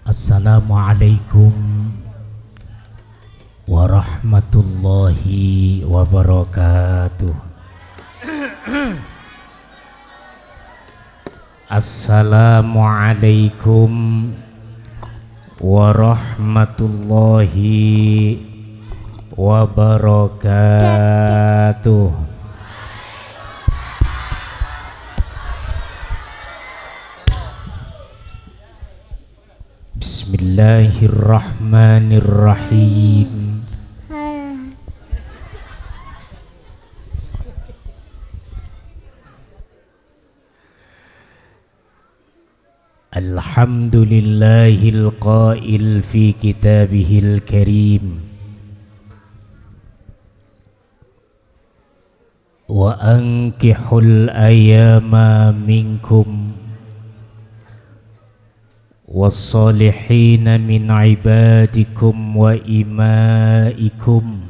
Assalamualaikum warahmatullahi wabarakatuh. Assalamualaikum warahmatullahi wabarakatuh. Bismillahirrahmanirrahim. Alhamdulillahil qail fi kitabihil karim wa ankihul ayama minkum wassalihin min ibadikum wa imaikum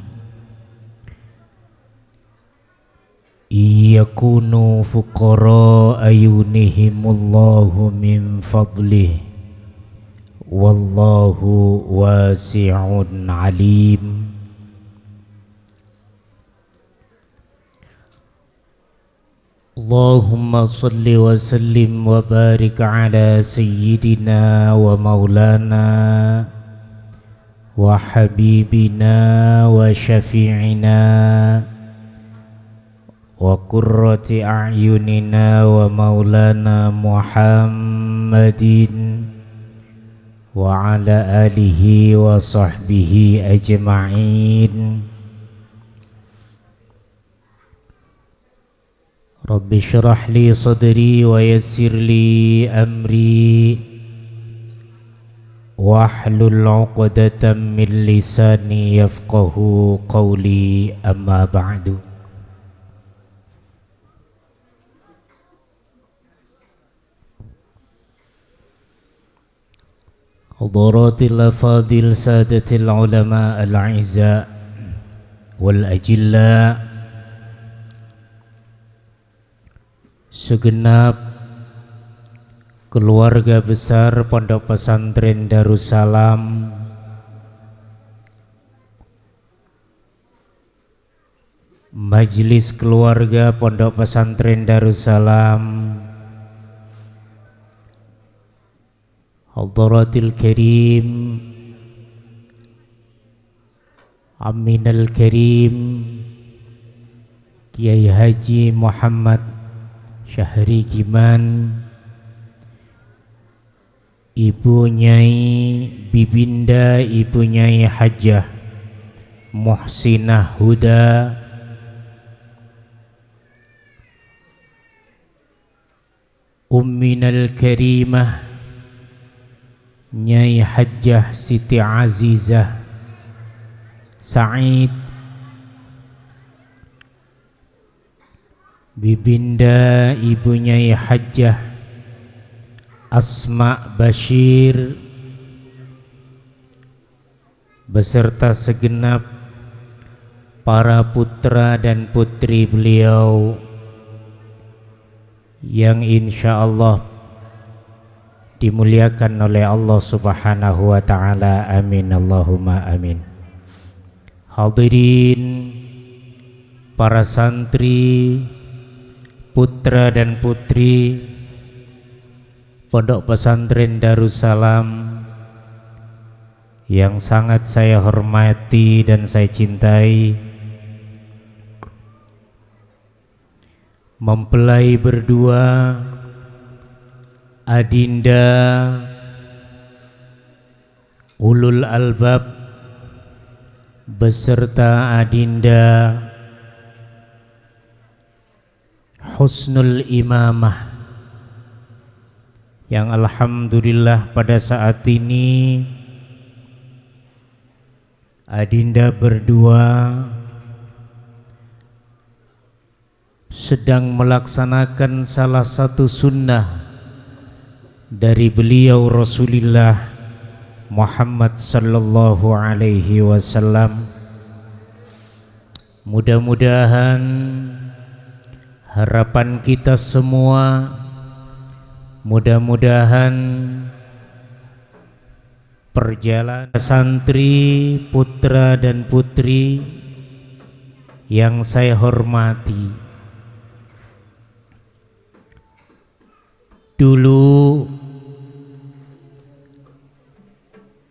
iyakunu fuqara ayunihimullahu min fadlih wallahu wasi'un alim. Allahumma salli wa sallim wa barik ala sayyidina wa maulana wa habibina wa syafi'ina wa qurrati a'yunina wa maulana Muhammadin wa ala alihi wa sahbihi ajma'in. Rabbi syrah li sadri wa yassir li amri wahlul 'uqdatam min lisani yafqahu qawli, amma ba'du. Hadaratil afadil sadatil ulama al-'izza wal ajilla, segenap keluarga besar Pondok Pesantren Darussalam, Majelis keluarga Pondok Pesantren Darussalam, Hadaratil Karim, Aminal Karim, Kiai Haji Muhammad Syahri Giman, Ibu Nyai Bibinda, Ibu Nyai Hajjah Muhsinah Huda, Umminal Karimah Nyai Hajjah Siti Azizah Said, Bibinda Ibu Nyai Hajjah Asma Bashir, beserta segenap para putra dan putri beliau yang insya Allah dimuliakan oleh Allah Subhanahu wa ta'ala. Amin Allahumma amin. Hadirin para santri, putra dan putri Pondok Pesantren Darussalam yang sangat saya hormati dan saya cintai, mempelai berdua adinda ulul albab beserta adinda husnul imamah yang alhamdulillah pada saat ini adinda berdua sedang melaksanakan salah satu sunnah dari beliau Rasulullah Muhammad sallallahu alaihi wasallam. Mudah-mudahan harapan kita semua, mudah-mudahan perjalanan santri, putra dan putri yang saya hormati. Dulu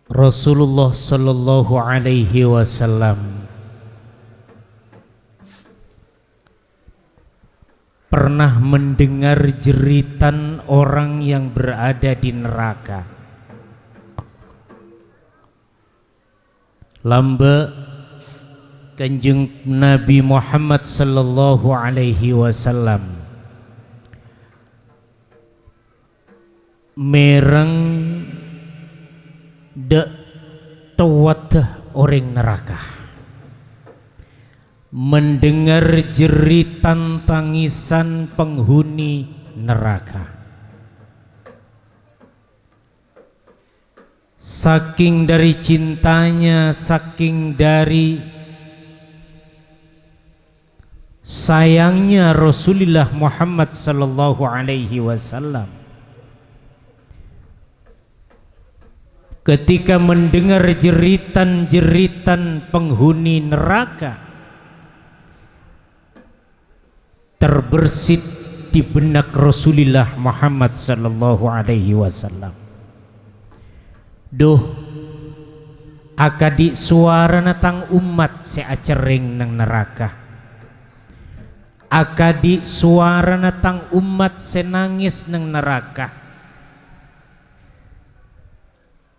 Rasulullah sallallahu alaihi wasallam pernah mendengar jeritan orang yang berada di neraka. Lamba Kanjeng Nabi Muhammad sallallahu alaihi wasallam mereng de tawadah orang neraka, mendengar jeritan tangisan penghuni neraka. Saking dari cintanya, saking dari sayangnya Rasulullah Muhammad sallallahu alaihi wasallam, ketika mendengar jeritan-jeritan penghuni neraka, terbersit di benak Rasulullah Muhammad sallallahu alaihi wasallam. Duh, akadi suara natang umat seacereng nang neraka, akadi suara natang umat senangis nang neraka.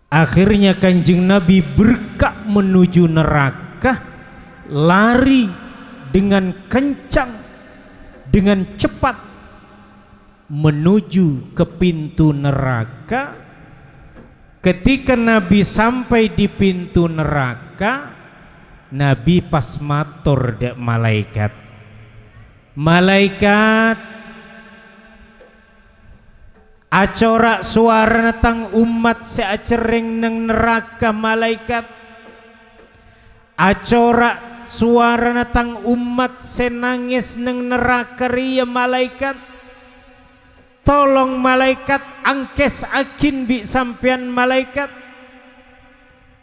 Akhirnya Kanjeng Nabi berkak menuju neraka, lari dengan kencang, dengan cepat menuju ke pintu neraka. Ketika Nabi sampai di pintu neraka, Nabi pas matur dek malaikat. Malaikat, acora suara natang umat seacereng nang neraka. Malaikat, acora suara natang umat senangis nang neraka ria. Malaikat, tolong malaikat angkes akin bi sampean. Malaikat,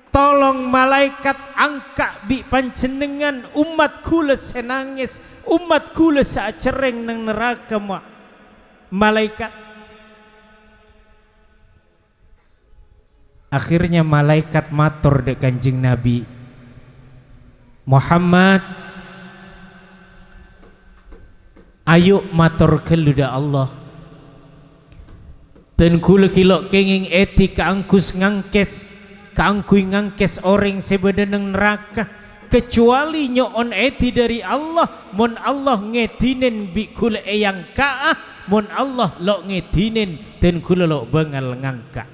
tolong malaikat angka bi panjenengan umat kula senangis, umat kula sacereng nang neraka. Malaikat, akhirnya malaikat matur dek Kanjeng Nabi Muhammad, ayo matur keluda Allah, dan kula kilok kenging eti kaangkus ngangkes, kaangkui ngangkes orang sebedeneng neraka, kecuali nyoon eti dari Allah. Mon Allah ngetinen bi kula eyang kaah, mon Allah lo ngetinen dan kula lo bengal ngangka.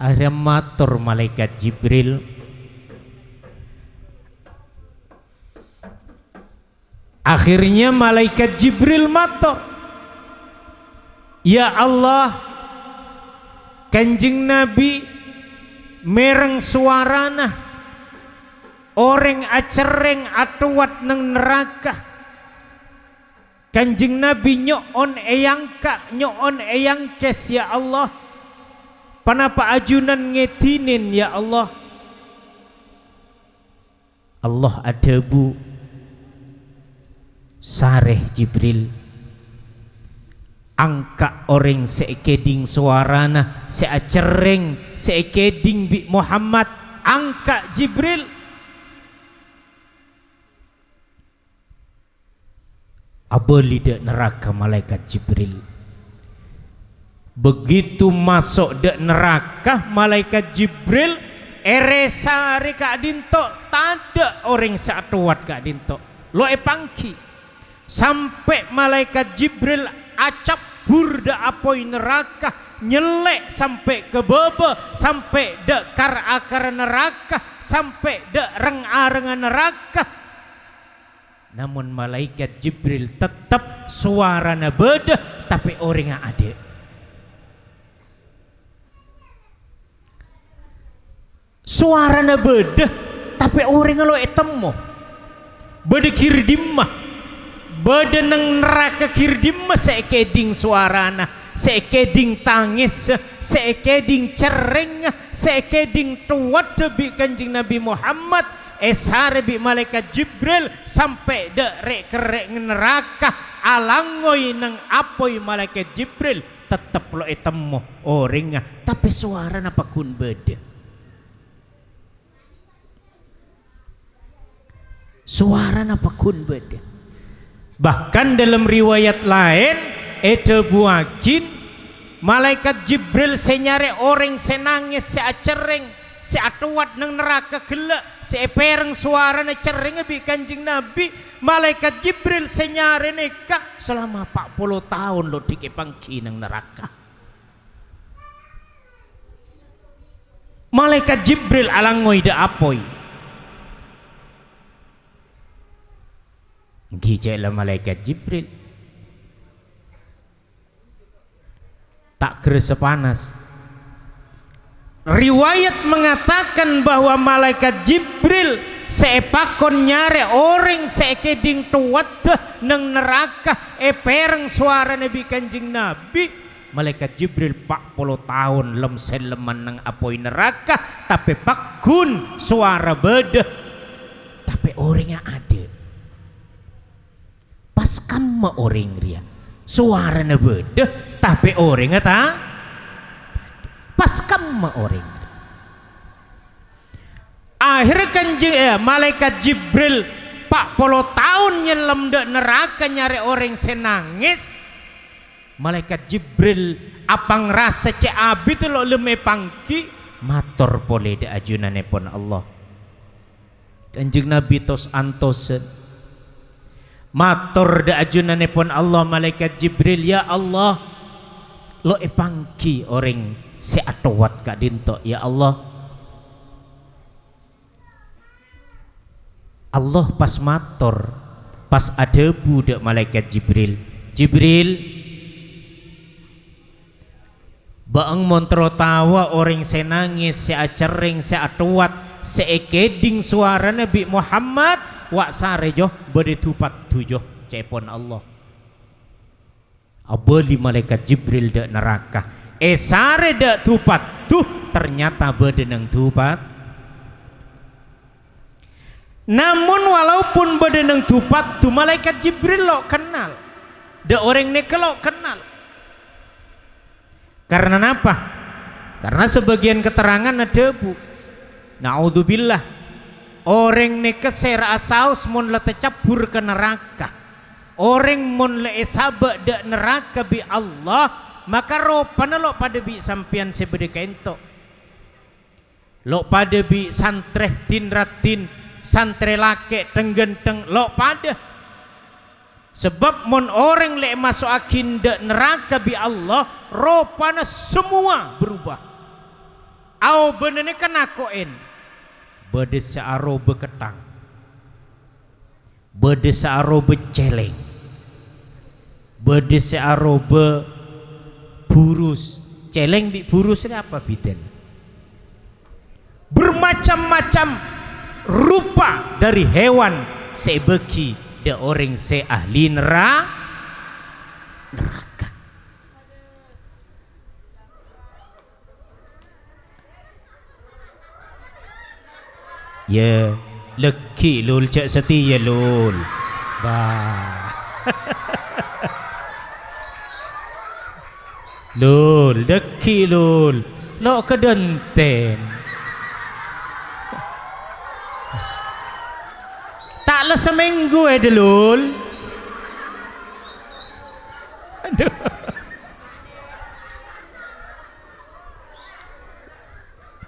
Akhirnya matur malaikat Jibril, akhirnya malaikat Jibril matur, ya Allah, Kanjeng Nabi mereng suarana orang acereng atuat nang neraka. Kanjeng Nabi nyoon eyangka, nyoon eyangkes ya Allah, panapa ajunan ngetinin ya Allah. Allah adabu sareh Jibril, angka orang seekeding suarana seacereng seekeding bi Muhammad, angka Jibril. Abeli dek neraka malaikat Jibril. Begitu masuk dek neraka malaikat Jibril, eresari kak dinto, tada orang satuat kak dinto lo epangki, sampai malaikat Jibril acap burda apoi neraka, nyelek sampai ke bebe, sampai dek kar akar neraka, sampai dek reng-arengan neraka. Namun malaikat Jibril tetap suarana beda, tapi orang yang ada. Suarana beda, tapi orang lo etemo beda kirdimah, beda neng neraka kirdimah seekeding suarana, sekeding tangis, sekeding cereng, sekeding tuat bi Kanjeng Nabi Muhammad esare bi malaikat Jibril sampai derek kerek neraka alangoi nang apoi malaikat Jibril tetap lo etemu orangnya tapi suara napa kun beda. Suara napa kun beda. Bahkan dalam riwayat lain itu buakin malaikat Jibril senyare orang senangis seacereng seatuat nang neraka gelak sepereng suara na cereng bi Kanjeng Nabi. Malaikat Jibril senyare neka selama 40 tahun lo dikepangki nang neraka. Malaikat Jibril alangoi da apoi gijala malaikat Jibril tak kerasa panas. Riwayat mengatakan bahwa malaikat Jibril seepakon nyare orang sekeding tuat nang neraka pereng suara Nabi Kanjeng Nabi. Malaikat Jibril 40 tahun lem seleman nang apoi neraka tapi pakun suara beda tapi orangnya ada. Pas kama orang ria suara na beda tapi orang ta pas kama orang akhirnya Kanjeng malaikat Jibril 40 tahun nyelam dek neraka nyari orang senangis. Malaikat Jibril apang rasa cek abi tu lo leme pangki mator pole de ajunane pon Allah. Kanjeng Nabi tos antosen matur da ajunane pun Allah malaikat Jibril ya Allah lo epangki orang seatowat ka dinto ya Allah. Allah pas matur pas ada budak malaikat Jibril baang montro tawa orang senangis seacereng seatowat seekeding suara Nabi Muhammad wak sare joh bade tupat tujuh cepon Allah abali malaikat Jibril dak neraka sare dak tupat tuh ternyata bade nang tupat. Namun walaupun bade nang tupat tuh malaikat Jibril lo kenal dak orang neke lo kenal karena apa? Karena sebagian keterangan ada bu naudzubillah orang neke sera asaus mon la tecabur ke neraka orang mon la esaba da neraka bi Allah maka ropana lo pada bi sampian sebede kento lo pada bi santreh tinratin santre lake tenggenteng lo pada sebab mon orang le masuk akin da neraka bi Allah ropana semua berubah au benene kena koen bade searo beketang bade searo beceleng bade searo burus celeng di burus ini apa biden bermacam-macam rupa dari hewan sebeki da orang se ahli neraka. Ya leki lul cak setia lul bah lul leki lul lo kedenten tak le seminggu lul aduh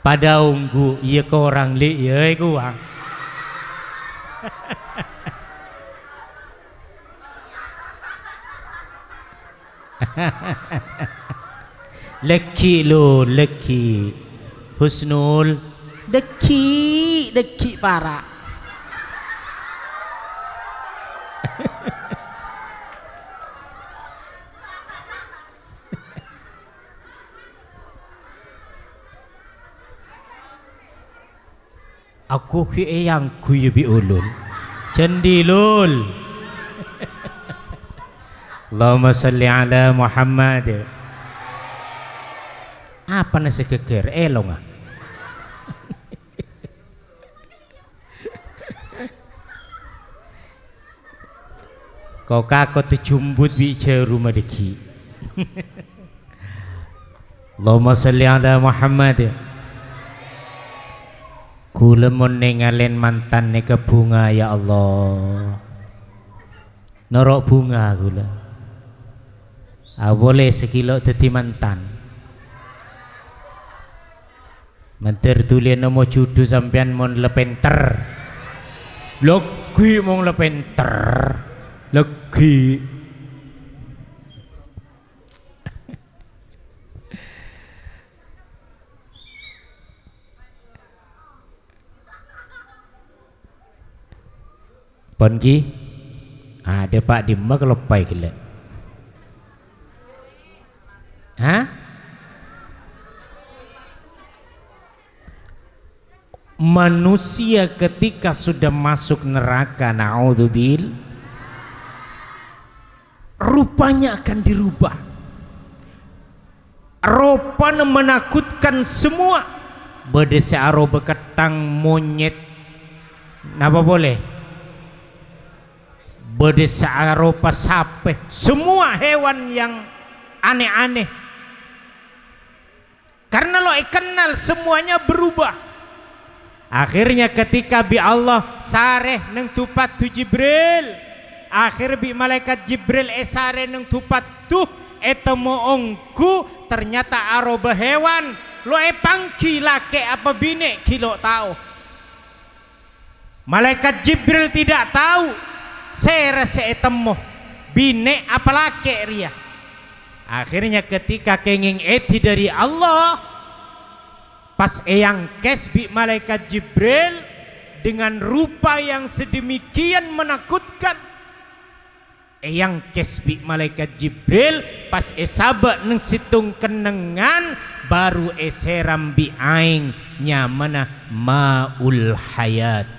pada unggu iya ke orang li ya kuang leki lo leki husnul deki para aku ki yang kuyu bi ulul cendilul Allahumma salli ala Muhammad Apa nasi geger elong ah. Kau kakot jumbut bicara rumah deki. Allahumma salli ala Muhammad. Kula mon nengalen mantan neka bunga ya Allah. Norok bunga kula. Boleh sekilo dadi mantan. Manter tulian nomo judu sampean mon lepenter. Lagi mon lepenter. Lagi Ponki ada Pak Dimma kalau pai gila. Hah? Manusia ketika sudah masuk neraka, naudzubil, rupanya akan dirubah. Rupanya menakutkan semua. Bedese aro beketang monyet. Napa boleh? Bedesa aropa sape, semua hewan yang aneh-aneh. Karena lo kenal semuanya berubah. Akhirnya ketika bi Allah sareh neng tupat tu Jibril, akhir bi malaikat Jibril esare neng tupat tu etemu ongku, ternyata aroba hewan. Lo pangki lake apa bine kilo tahu. Malaikat Jibril tidak tahu. Saya etemo bine apalake ria. Akhirnya ketika kenging eti dari Allah, pas eyang kesbi malaikat Jibril dengan rupa yang sedemikian menakutkan. Eyang kesbi malaikat Jibril pas esaba neng situng kenengan baru eseram bi aing nyamana maul hayat.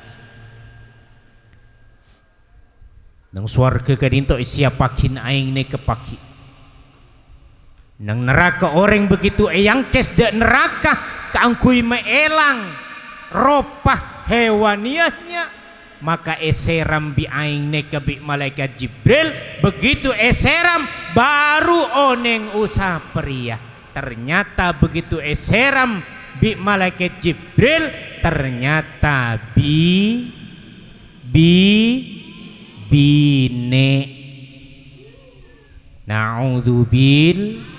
Nang swarga kadinto siapakin aing ne kepaki. Nang neraka orang begitu eyang kes de neraka kaangkui maelang ropah hewaniahnya, maka eseram bi aing ne ke bi malaikat Jibril. Begitu eseram baru oneng usah pria. Ternyata begitu eseram bi malaikat Jibril, ternyata bine. Naudzubil.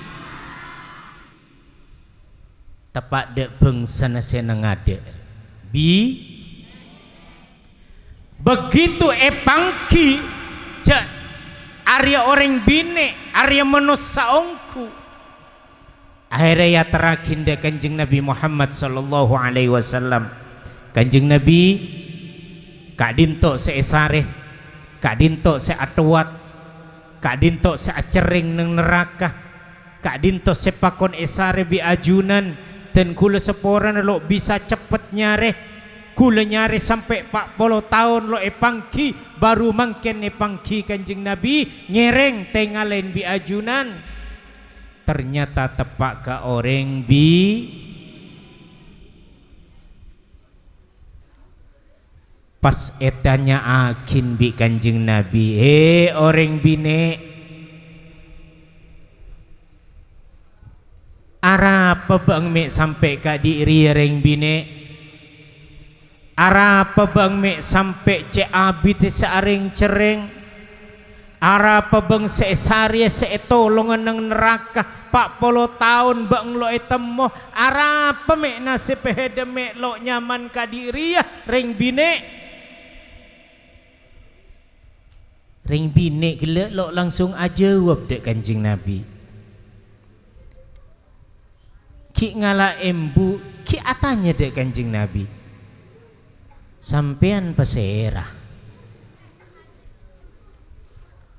Tepak dek bangsa nasi ngade. Begitu epangki cak Arya orang bine, Arya manusia ongku. Akhirnya ya terakhir dek Kanjeng Nabi Muhammad sallallahu alaihi wasallam. Kanjeng Nabi kak dinto seesare, kak dinto seatuat, kak dinto seacering neng neraka, kak dinto sepakon esare bi ajunan. Dan kula seporan lo bisa cepet nyare, kula nyare sampai 40 tahun lo epangki baru mangken epangki Kanjeng Nabi nyereng tengalen bi ajunan. Ternyata tepak ke orang pas etanya akin bi Kanjeng Nabi, orang bine arapa bang me sampai ka diri reng bine, arapa bang me sampai ce abit searing cereng, arapa bang seesarya seetolongan nang neraka 40 tahun bang lo etemo, arapa me nasib hede me lo nyaman ka diri reng bine. Reng bine gila lo langsung aja jawab dek Kanjeng Nabi. Ki ngala embu, ki atanya dek Kanjeng Nabi. Sampean pesera.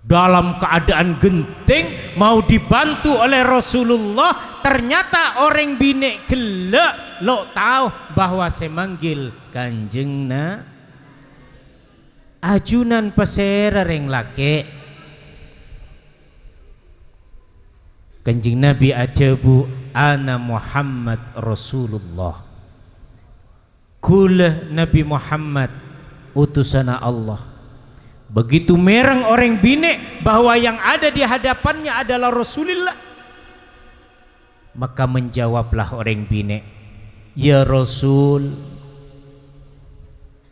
Dalam keadaan genting mau dibantu oleh Rasulullah, ternyata orang bine gelek lo tahu bahwa saya manggil Kanjeng na ajunan pesera reng lake. Kanjeng Nabi ada bu ana Muhammad Rasulullah, kula Nabi Muhammad utusana Allah. Begitu mereng orang bine bahwa yang ada di hadapannya adalah Rasulullah, maka menjawablah orang bine, ya Rasul,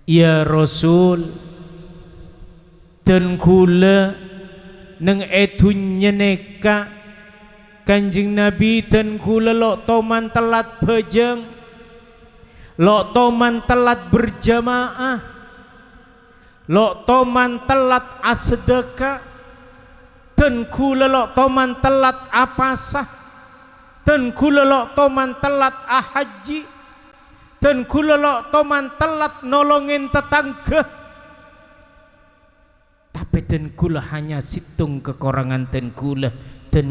ya Rasul, dan kula neng etunya neka Kanjeng Nabi dan kula lo toman telat bejeng, lo toman telat berjamaah, lo toman telat asedeka, dan kula lo toman telat apasah, dan kula lo toman telat ahaji, dan kula lo toman telat nolongin tetangga. Tapi dan kula hanya situng kekurangan dan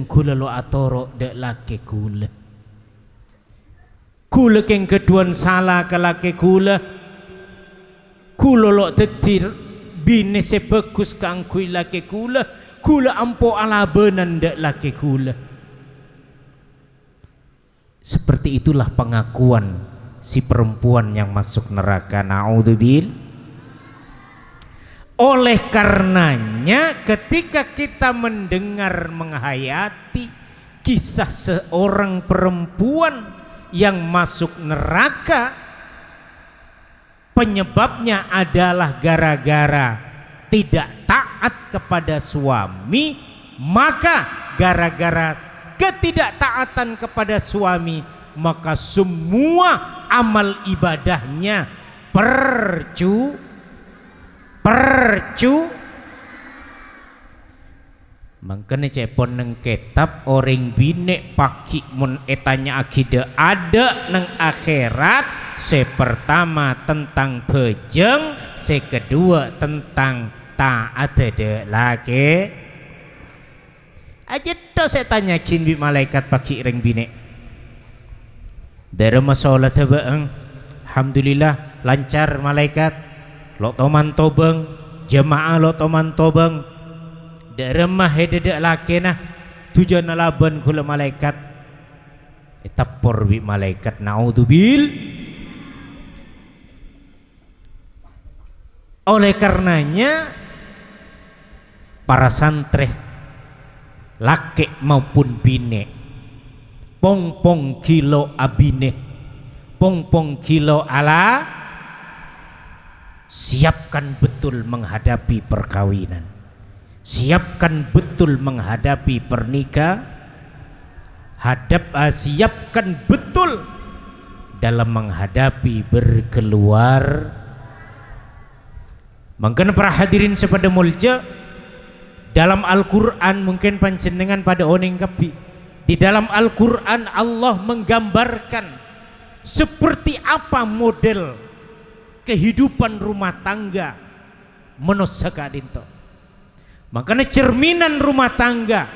kula lo atoro dek laki kula keng keduan salah ke laki kula lo tetir bine sebagus kangkui laki kula ampo ala benan dek laki kula. Seperti itulah pengakuan si perempuan yang masuk neraka, naudzubillah. Oleh karenanya ketika kita mendengar menghayati kisah seorang perempuan yang masuk neraka, penyebabnya adalah gara-gara tidak taat kepada suami, maka gara-gara ketidaktaatan kepada suami, maka semua amal ibadahnya percu. Makanya cepon neng kitab orang bine paki mun etanya akidah ada neng akhirat. Sepertama tentang bejeng, sekedua tentang taat de laki. Aja tuh saya tanya bi malaikat paki orang bine. Dari masalah tebeeng, alhamdulillah lancar malaikat. Lo toman tobeng jemaah lo toman tobeng deremah hededek laki nah tujuan laban kula malaikat etapor bi malaikat naudzubil. Oleh karenanya para santri laki maupun bine pong kilo abine pong kilo ala siapkan betul menghadapi perkawinan, siapkan betul menghadapi pernikahan, siapkan betul dalam menghadapi berkeluar. Mungkin para hadirin sepada mulja, dalam Al-Quran mungkin panjenengan pada oning kapi, di dalam Al-Quran Allah menggambarkan seperti apa model kehidupan rumah tangga menosaka dinto. Makanya cerminan rumah tangga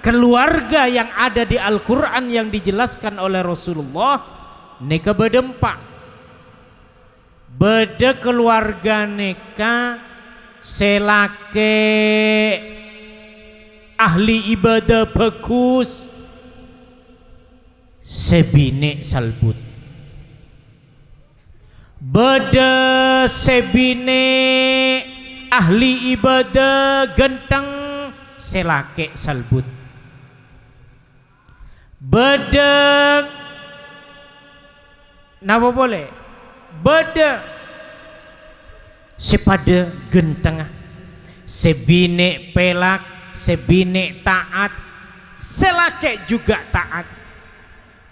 keluarga yang ada di Al-Quran yang dijelaskan oleh Rasulullah neka bedempak, beda keluarga neka selake ahli ibadah bagus sebine salbut, beda sebine ahli ibadah genteng selake salbut, beda napa boleh beda sepada genteng sebine pelak sebine taat selake juga taat,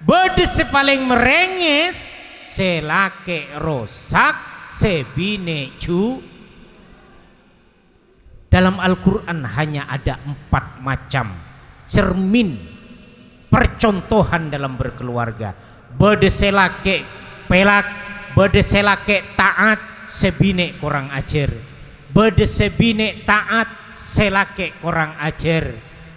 beda sepaling merengis selake rosak sebine cu. Dalam Al-Quran hanya ada 4 macam cermin percontohan dalam berkeluarga. Bede selake pelak, bede selake taat sebine kurang ajar, bede sebine taat selake kurang ajar,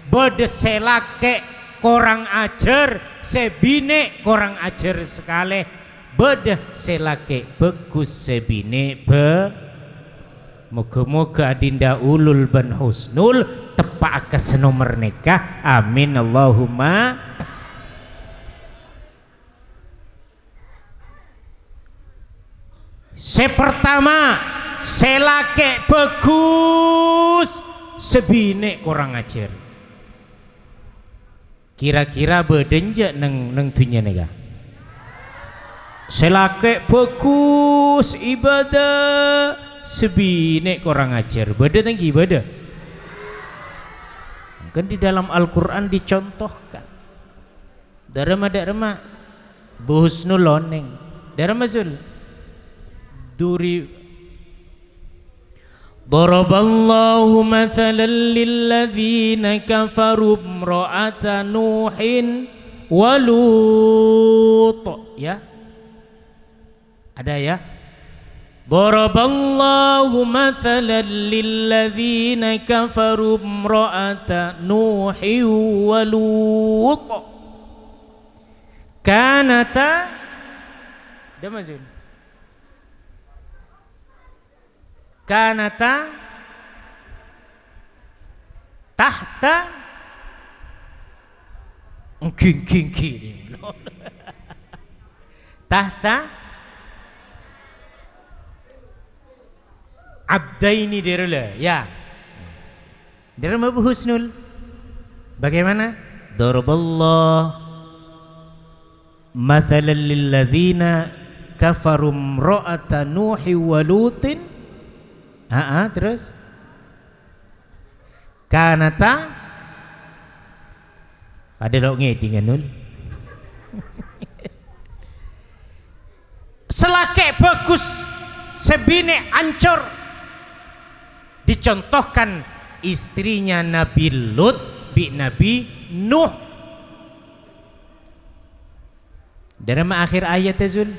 bede selake kurang ajar sebine kurang ajar sekali, bede selake bagus sebine moga-moga adinda ulul ban husnul tepak ke senomor nikah, amin Allahumma. Pertama, selake bagus sebine kurang ajar. Kira-kira bedenja neng dunia nega. Selake bagus ibadah sebine kurang ajar. Beda tinggi beda. Kan di dalam Al-Quran dicontohkan. Darama buhusnul loneng. Darama zul. Duri. Daraballahu mathalan lilladzina kafaru imra'ata Nuhin wa Lut. Ya. Ada ya? Daraballahu mathalan lilladzina kafaru imra'ata Nuhin wa Lut. Kanata damazun. Kanata tahta tahta abdaini dirula ya. Dalam Abu Husnul bagaimana? Daraballah mathalan lilladzina kafaru imra'ata Nuhi wa Lutin. Terus kanata ada lo ngeding nul. Selake bagus sebine ancur. Dicontohkan istrinya Nabi Lut bi Nabi Nuh. Dalam akhir ayat Zul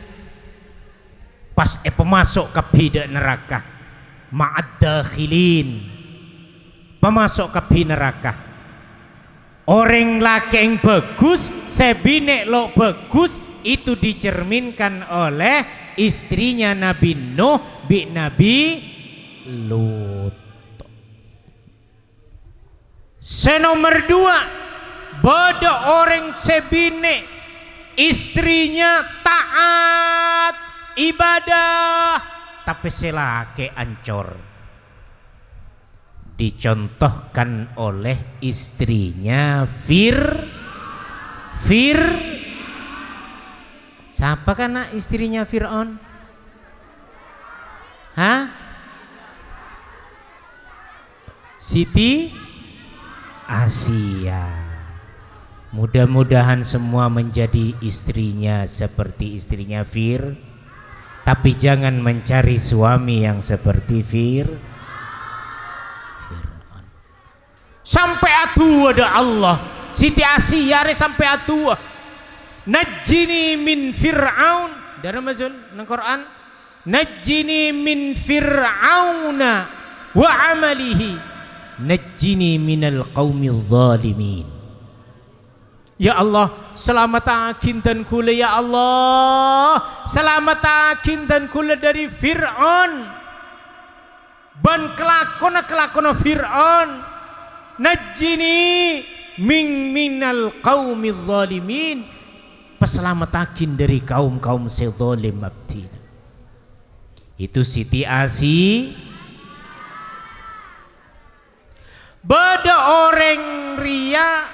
pas pemasuk ke bidak neraka ma'ad dakhilin, pemasuk ke neraka. Orang laki yang bagus sebine lo bagus itu dicerminkan oleh istrinya Nabi Nuh bi Nabi Lut. Senomor dua, bodoh orang sebine istrinya taat ibadah tapi selake ancor. Dicontohkan oleh istrinya siapa kan istrinya Fir'aun? Siti Asia. Mudah-mudahan semua menjadi istrinya seperti istrinya tapi jangan mencari suami yang seperti Fir'aun. Sampai atu ada Allah. Siti Asia sampai atu. Najjini min Fir'aun. Dalam mazul nang Quran. Najjini min Fir'auna wa amalihi. Najjini minal qaumil zalimin. Ya Allah, selamat akin dan kula ya Allah. Selamat akin dan kula dari Fir'aun. Ban kelakona Fir'aun. Najjini minal qaumil zalimin. Peselamat akin dari kaum-kaum sezalim abdi. Itu Siti Asi. Bada orang ria,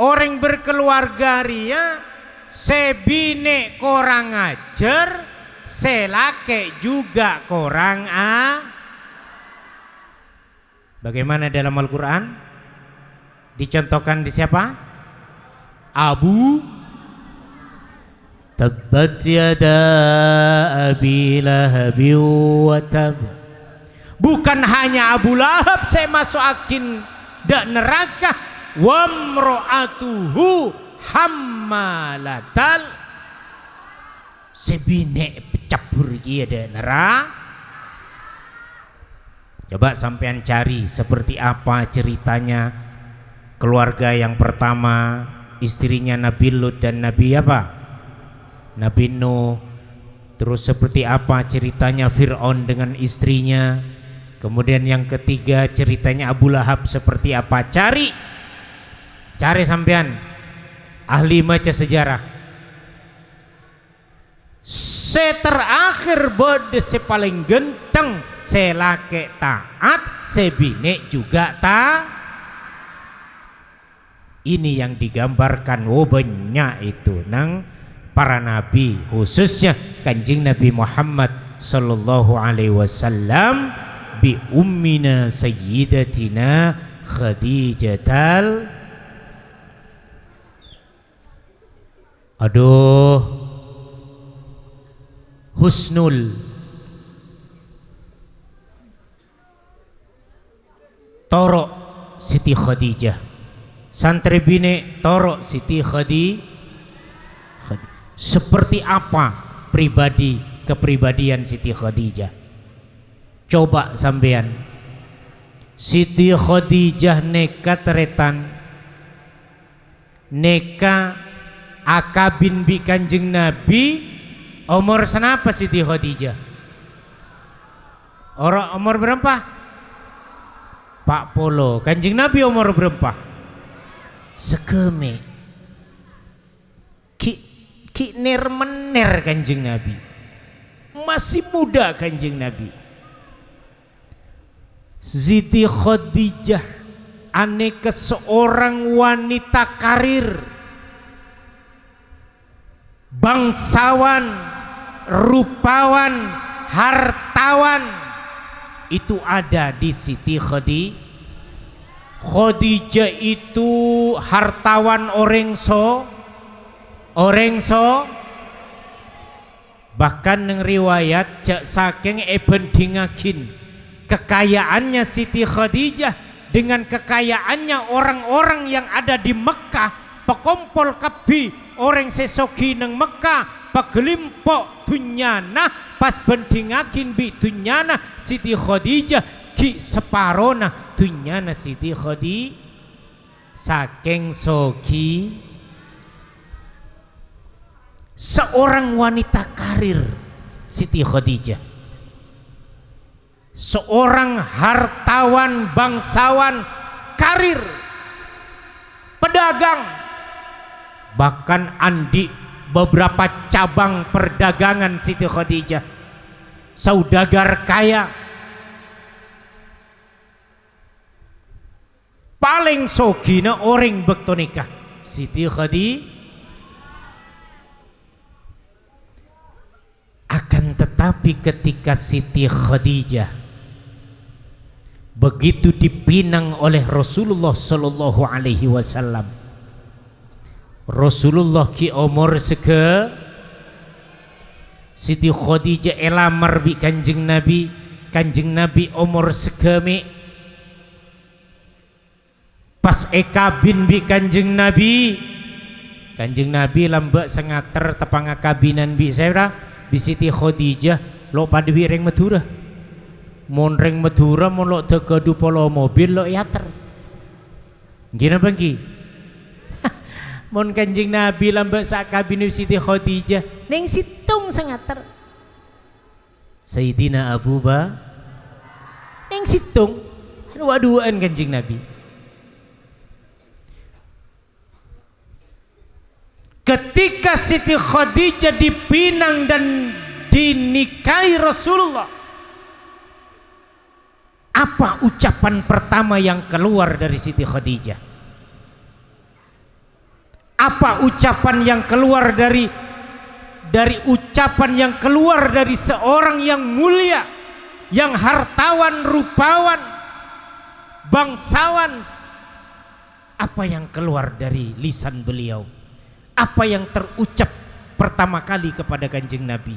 orang berkeluarga ria, sebine korang ajar, selake juga korang Bagaimana dalam Al-Quran? Dicontohkan di siapa? Abu Tabbat yada Abi Lahab wa tab. Bukan hanya Abu Lahab saya masuk akin dak neraka, wa mro'atuhu hammalatal, sebine pecabur dia dak neraka. Coba sampean cari seperti apa ceritanya keluarga yang pertama, istrinya Nabi Lut dan Nabi apa? Nabi Nuh. Terus seperti apa ceritanya Fir'aun dengan istrinya. Kemudian yang ketiga ceritanya Abu Lahab seperti apa. Cari sampean ahli baca sejarah. se terakhir bode se paling genteng, se laki taat, se bini juga ini yang digambarkan banyak itu nang para nabi, khususnya Kanjeng Nabi Muhammad sallallahu alaihi wasallam bi ummina sayyidatina Khadijatal Husnul Toro Siti Khadijah, santri bine Toro Siti Khadijah. Seperti apa kepribadian Siti Khadijah? Coba sampean, Siti Khadijah neka teretan, neka akabin bi Kanjeng Nabi. Umur senapa Siti Khadijah? Umur berapa? 40. Kanjeng Nabi umur berapa? Sekeme. Ki mener Kanjeng Nabi. Masih muda Kanjeng Nabi. Siti Khadijah aneka seorang wanita karir, bangsawan, rupawan, hartawan, itu ada di Siti Khadijah. Khadijah itu hartawan orangso, bahkan neng riwayat cek saking bandingakin kekayaannya Siti Khadijah dengan kekayaannya orang-orang yang ada di Mekah, pekompol kebi orang sesogi neng Mekah, pegelimpok dunyana, pas bandingakin bi dunyana Siti Khadijah ki separona dunyana Siti Khadijah, saking sogi seorang wanita karir Siti Khadijah, seorang hartawan, bangsawan, karir, pedagang, bahkan andi beberapa cabang perdagangan Siti Khadijah, saudagar kaya. Paling sogina orang bektonika Siti Khadijah. Akan tetapi ketika Siti Khadijah begitu dipinang oleh Rasulullah sallallahu alaihi wasallam, Rasulullah ki umur seke, Siti Khadijah elamar bi Kanjeng Nabi, Kanjeng Nabi umur sekemi, pas ekabin bi Kanjeng Nabi, Kanjeng Nabi lambak sengater tepang akabinan bi saya bi Siti Khadijah lo pada bi reng Madura, mon reng Madura mon lo tegadu polo mobil lo yater, gina bangki. Mon Kanjeng Nabi lambak sakabin Siti Khadijah neng situng sengater, Sayyidina Abu Bakar neng situng dua-duaan Kanjeng Nabi. Ketika Siti Khadijah dipinang dan dinikahi Rasulullah, apa ucapan pertama yang keluar dari Siti Khadijah? Apa ucapan yang keluar dari ucapan yang keluar dari seorang yang mulia, yang hartawan, rupawan, bangsawan? Apa yang keluar dari lisan beliau? Apa yang terucap pertama kali kepada Kanjeng Nabi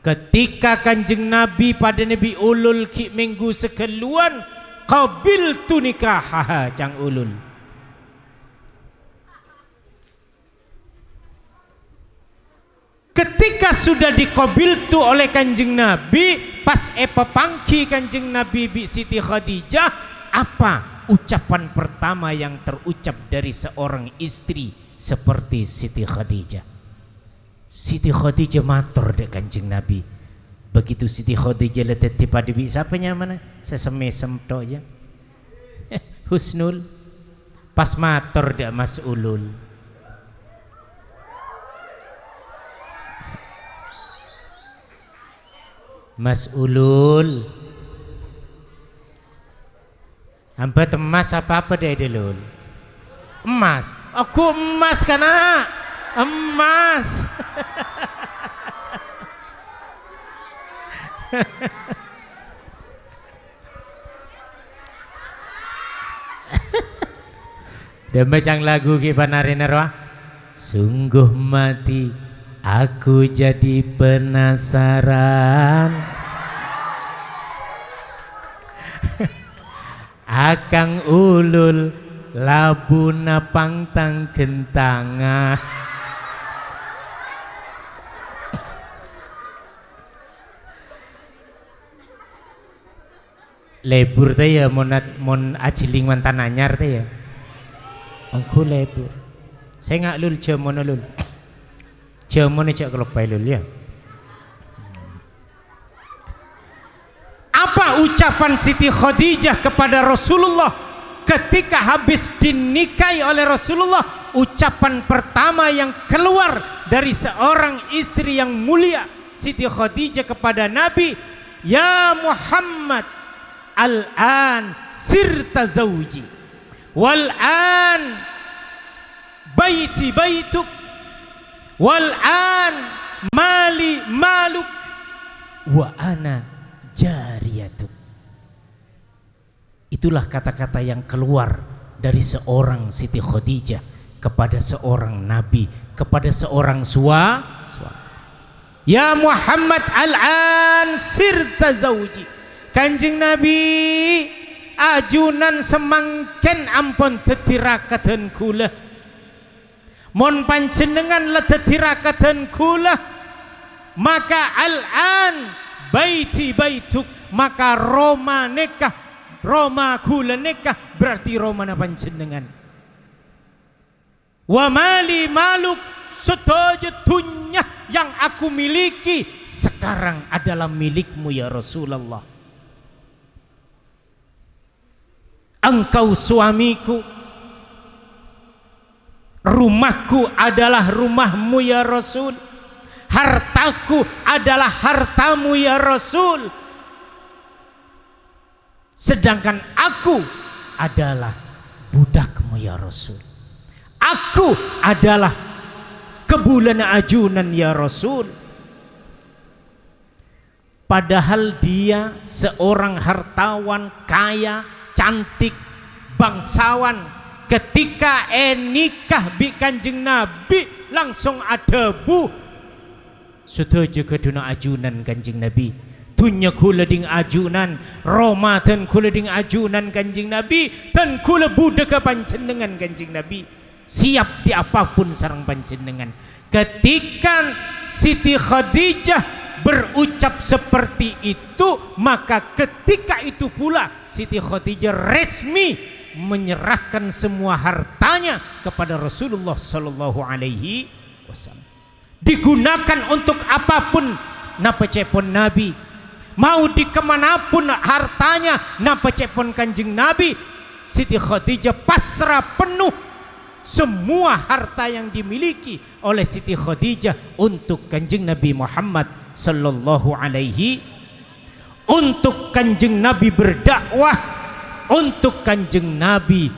ketika Kanjeng Nabi pada Nabi ulul ki minggu sekeluan, qabiltu nikahaha cang ulul. Ketika sudah dikabiltu oleh Kanjeng Nabi, pas pepangki Kanjeng Nabi bi Siti Khadijah, apa ucapan pertama yang terucap dari seorang istri seperti Siti Khadijah? Siti Khadijah matur dek Kanjeng Nabi. Begitu Siti Khadijah letet pada bi siapa mana? Sesemesem to aja. Husnul. Pas matur dek Mas Ulul. Mas Ulul, hambat emas apa deh Ulul? Emas. Aku emas kana emas. Dan bacang lagu ki panarinarwa. Sungguh mati aku jadi penasaran. Akang Ulul labuna pangtang gentanga. Lebur teh ya mon ajiling mantan anyar teh ya. Engko lebur. Saya nggak lul jamono lul. Jamono cak kelopai lul ya. Apa ucapan Siti Khadijah kepada Rasulullah ketika habis dinikahi oleh Rasulullah? Ucapan pertama yang keluar dari seorang istri yang mulia Siti Khadijah kepada Nabi, ya Muhammad, al-an sirta zawji wal-an baiti baituk wal-an mali maluk wa ana jariyatuk. Itulah kata-kata yang keluar dari seorang Siti Khadijah kepada seorang Nabi, kepada seorang suami. Ya Muhammad, al-an sirta zawji. Kanjeng Nabi, ajunan semangken ampun tetirakaten kula. Mon panjenengan le tetirakaten kula, maka al-an baiti baituk, maka Roma nekah, Roma kula nekah, berarti Roma na panjenengan. Wa mali maluk, sedaya dunya yang aku miliki sekarang adalah milikmu ya Rasulullah. Engkau suamiku, rumahku adalah rumahmu ya Rasul, hartaku adalah hartamu ya Rasul, sedangkan aku adalah budakmu ya Rasul. Aku adalah kebulan ajunan ya Rasul. Padahal dia seorang hartawan kaya, cantik, bangsawan, ketika nikah bi Kanjeng Nabi langsung ada bu setuju keduna ajunan Kanjeng Nabi. Dunya kula ding ajunan, Roma dan kula ding ajunan Kanjeng Nabi, dan kula budak panjenengan Kanjeng Nabi, siap di apapun sareng panjenengan. Ketika Siti Khadijah berucap seperti itu, maka ketika itu pula Siti Khadijah resmi menyerahkan semua hartanya kepada Rasulullah Sallallahu Alaihi Wasallam. Digunakan untuk apapun napa cepon Nabi, mau di kemanapun hartanya napa cepon Kanjeng Nabi, Siti Khadijah pasrah penuh semua harta yang dimiliki oleh Siti Khadijah untuk Kanjeng Nabi Muhammad Sallallahu Alaihi, untuk Kanjeng Nabi berdakwah, untuk Kanjeng Nabi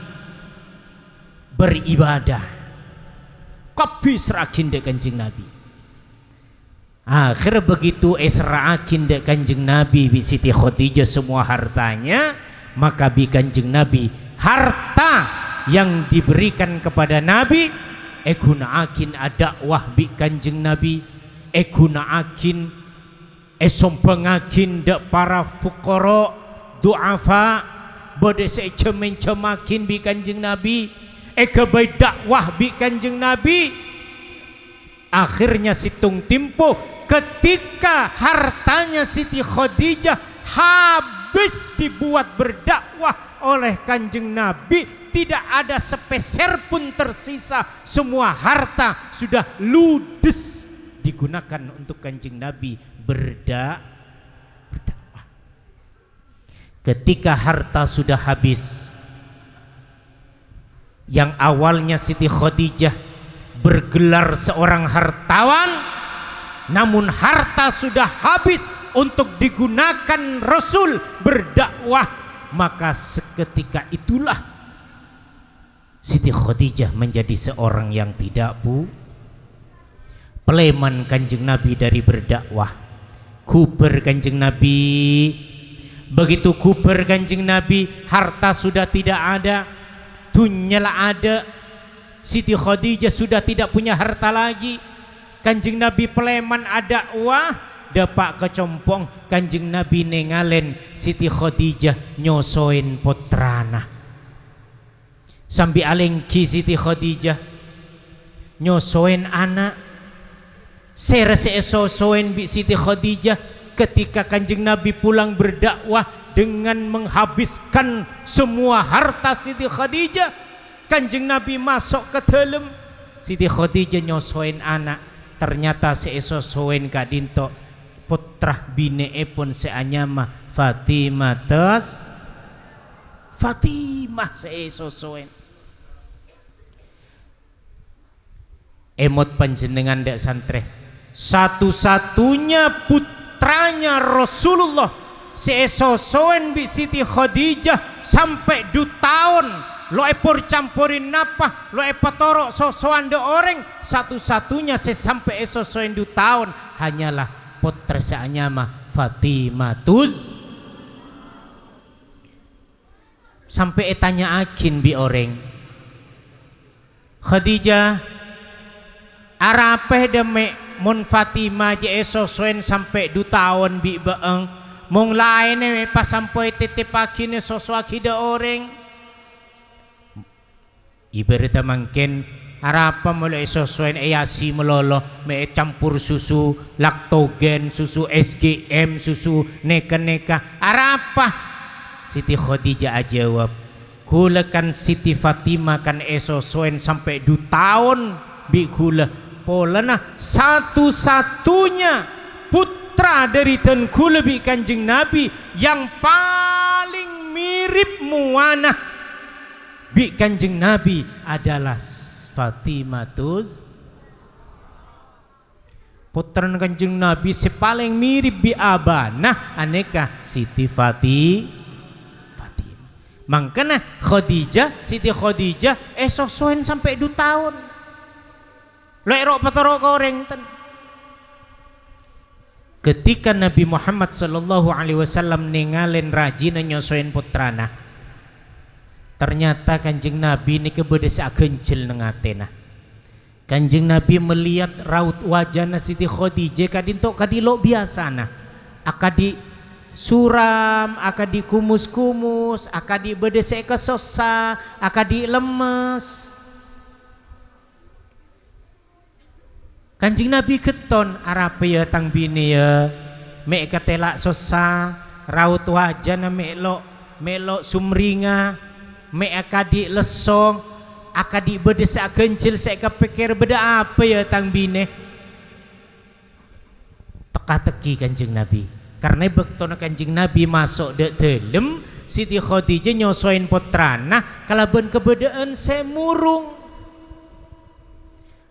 beribadah. Kabeh serakin dek Kanjeng Nabi. Akhir begitu serakin dek Kanjeng Nabi bi Siti Khadijah semua hartanya, maka bi Kanjeng Nabi harta yang diberikan kepada Nabi gunaakin dakwah bi Kanjeng Nabi, gunaakin sombangakin dak para fuqara duafa, bode cemen-cemakin bi Kanjeng Nabi, kebai dakwah bi Kanjeng Nabi. Akhirnya situng timpo ketika hartanya Siti Khadijah habis dibuat berdakwah oleh Kanjeng Nabi, tidak ada sepeser pun tersisa, semua harta sudah ludes digunakan untuk Kanjeng Nabi berdakwah. Ketika harta sudah habis, yang awalnya Siti Khadijah bergelar seorang hartawan, namun harta sudah habis untuk digunakan Rasul berdakwah, maka seketika itulah Siti Khadijah menjadi seorang yang tidak peleman Kanjeng Nabi dari berdakwah. Kuper Kanjeng Nabi, begitu kuper Kanjeng Nabi, harta sudah tidak ada, dunyala ada. Siti Khadijah sudah tidak punya harta lagi. Kanjeng Nabi peleman ada dakwah, dapak kecompong Kanjeng Nabi nengalen Siti Khadijah nyosoin putrana. Sambil alengki Siti Khadijah nyosoin anak. Serese sosoin bi Siti Khadijah ketika Kanjeng Nabi pulang berdakwah dengan menghabiskan semua harta Siti Khadijah. Kanjeng Nabi masuk ke dalam, Siti Khadijah nyosoin anak. Ternyata seesosoin kadinto putrah binee pun seanyama Fatimah seesosoin. Emot panjenengan dak santre, satu-satunya putranya Rasulullah seesosoen bi Siti Khadijah sampai 2 tahun lo epor campurin napa lo epatoro sosoan de orang, satu-satunya sampai esosoen 2 tahun hanyalah putra seanyama Fatimatuz. Sampai tanya akin bi orang Khadijah arapeh deme mun Fatimah je esosoen sampai 2 tahun bi beeng mung lain pas sampai titip akine sosoaki de orang. Ibaratnya mungkin arapa mulai esosoen eyasi melolo me campur susu laktogen, susu SGM, susu neka-neka arapa. Siti Khadijah jawab, kula kan Siti Fatimah kan esosoen sampai 2 tahun bi kula polana satu-satunya putra dari ten kula bi Kanjeng Nabi yang paling mirip muanah bi Kanjeng Nabi adalah Fatimatuz. Putra Kanjeng Nabi sepaling mirip bi abanah aneka Siti Fatimah. Makanya Siti Khadijah esosoen sampai 2 tahun. Lerok patoro goreng ten. Ketika Nabi Muhammad sallallahu alaihi wasallam ningalen rajina nyosoen putrana, ternyata Kanjeng Nabi ini kebedes agencil nengatena. Kanjeng Nabi melihat raut wajahna Siti Khadijah kadinto kadilo biasana, akadi suram, akadi kumus-kumus, akadi bedese kesosa, akadi lemes. Kanjeng Nabi keton arape ya tang bini ya me katela sosa raut wajahna melo sumringa me akadi lesong akadi bedesa gencil saya kepikir beda apa ya tang bini teka-teki Kanjeng Nabi karena bektona Kanjeng Nabi masuk de dalam Siti Khadijah nyosoin putrana kalaban kebedaan saya murung.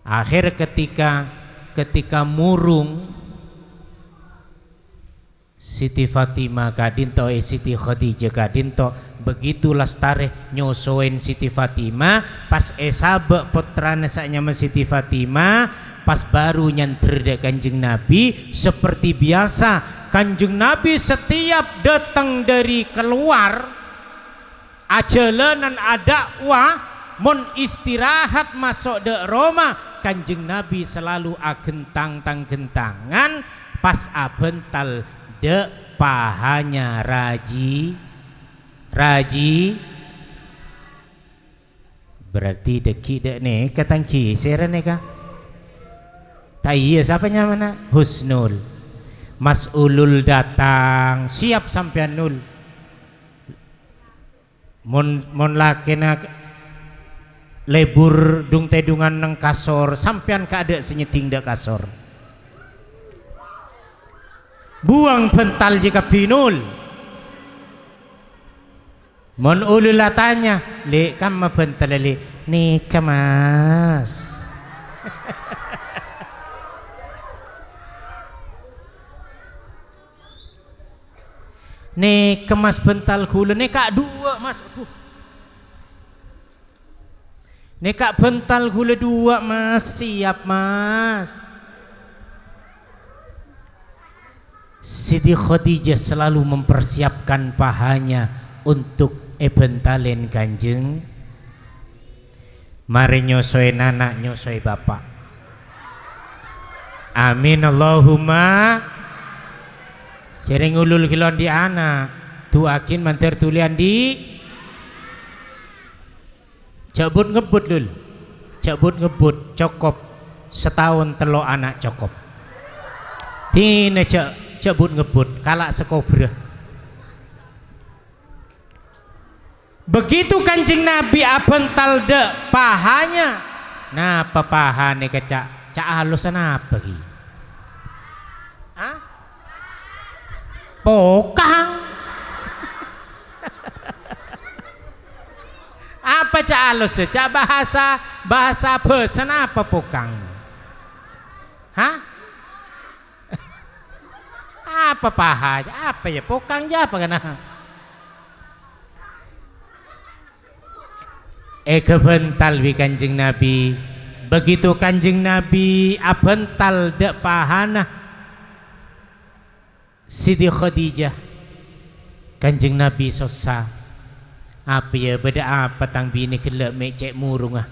Akhir ketika murung Siti Fatimah kadinto Siti Khadijah kadinto begitu lestare nyosoin Siti Fatimah pas esabe putrana saknya Siti Fatimah pas baru nyanter de Kanjeng Nabi. Seperti biasa Kanjeng Nabi setiap datang dari keluar ajalanan dakwah mon istirahat masuk de Roma Kanjeng Nabi selalu agentang-gentangan pas abental de pahanya raji berarti deki dek nih katangki seren neka tayya siapa mana Husnul Mas'ulul datang siap sampean nul mon lakena lebur dung tedungan neng kasor sampean kada senyeting dak kasor buang pental jika pinul mon ulul tanya le kam pental le nikah mas Ne kemas bental kula ne kak dua mas. Ne kak bental kula dua mas, siap mas. Siti Khadijah selalu mempersiapkan pahanya untuk bentalen Kanjeng. Mari nyosoy anak nyosoy bapak. Amin Allahumma. Sering ulul kilon di anak, tuakin manter tulian di cabut ngebut lul, cabut ngebut cokop setahun telo anak cokop. Tina cabut ngebut kalak sekobra. Begitu Kanjeng Nabi abental de pahanya. Nah pahane kecak cak halusan apa ki? Hah? Pokang. Apa cak halus? Cak bahasa pesan apa pokang? Hah? Apa paha? Apa ya pokang ya apa kena? Kebental bi Kanjeng Nabi. Begitu Kanjeng Nabi abental dek pahana Siti Khadijah, Kanjeng Nabi sosa apa ya beda apa tang bini kelak mecek murung ah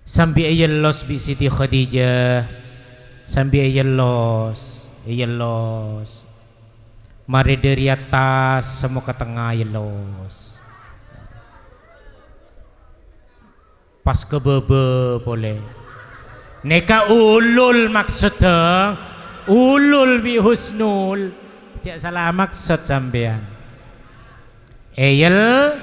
sambil ayelos bi Siti Khadijah sambil ayelos mari dari atas semua ke tengah ayelos pas ke bebe boleh neka ulul maksudnya ulul bi husnul cak salah maksud sampean yelos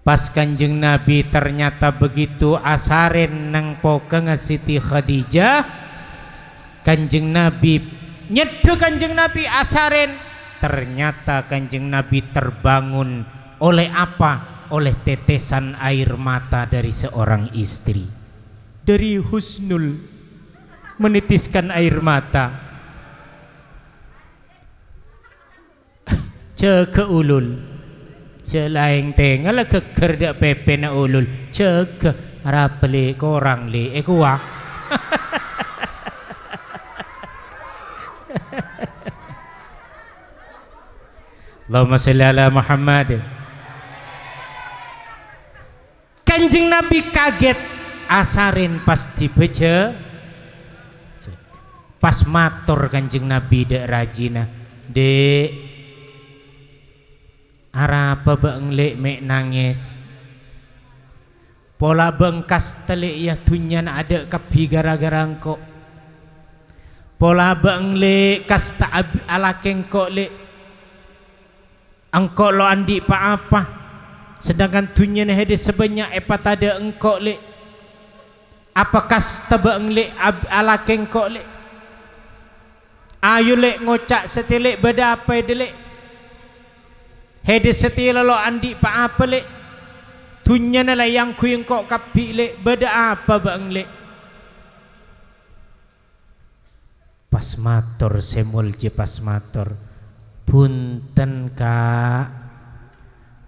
pas Kanjeng Nabi ternyata begitu asaren nang pokeng Siti Khadijah Kanjeng Nabi nyedu Kanjeng Nabi asaren ternyata Kanjeng Nabi terbangun oleh apa? Oleh tetesan air mata dari seorang istri. Dari husnul menitiskan air mata. Ceke ulul, celaeng tengah keker dak pepe na ulul. Ceke rapele korang le ekuwa. Allahumma shalli ala Muhammad. Kanjeng Nabi kaget asarin pas dibeje pas matur Kanjeng Nabi dek rajina dek arapa bang lek mek nangis pola bengkas telik ya tunyan ada kapi gara-gara engkau pola bang lek kas tak ala kengkok lek engkau lo andi pa apa sedangkan tunyan hede sebanyak epat ada engkau le apakah tabang le ala kengkok le ayo le ngocak setelek beda apa dele hede setila lo andi pa apa le tunyan lah yang ku engkau kapi le beda apa bang le pas matur semul je pas matur punten kak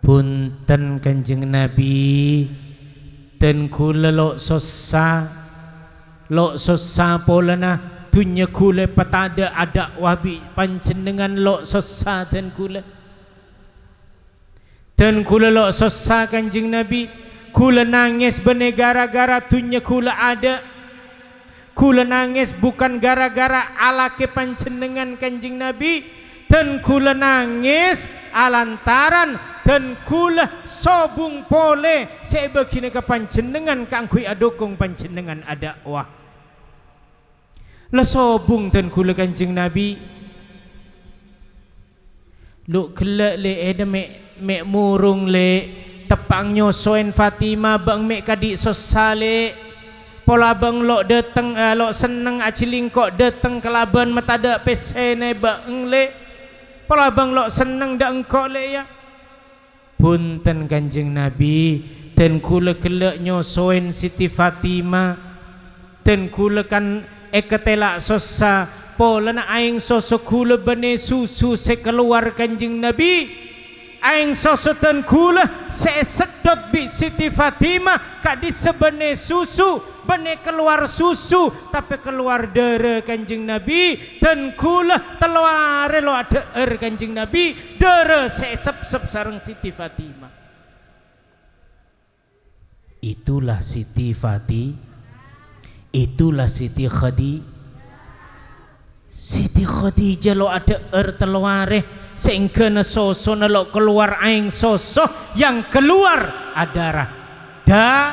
punten Kanjeng Nabi dan kula lo sosa polana dunya kula patada ada wabi panjenengan lo sosa dan kula lo sosa Kanjeng Nabi kula nangis bene gara-gara dunya kula ada kula nangis bukan gara-gara alake panjenengan Kanjeng Nabi dan kula nangis alantaran dan kula sobung pole sebegini ke panjenengan kangkui adukung panjenengan ada wah la sobung dan kula Kanjeng Nabi lu kelak le eda mek murung le tepang nyosoen Fatimah bang mek kadik sosale pola bang lo dateng lo seneng aciling kok dateng kelaban mata ada pesene bang le pola bang lo seneng dak engkau le ya punten Kanjeng Nabi dan kula kelak nyosoen Siti Fatimah dan kula kan ketela sosa pola na aing sosok kula bene susu se keluar kanjeng Nabi, aing sosotan kula se sedot bi Siti Fatimah kadi sebene susu bene keluar susu tapi keluar dere kanjeng Nabi, dan kula teluar lo ada kanjeng Nabi dere se sep sareng Siti Fatimah. Itulah Siti itulah Siti Siti Khadijah lo ada teluare sehingga soso lo keluar aing soso yang keluar adalah darah.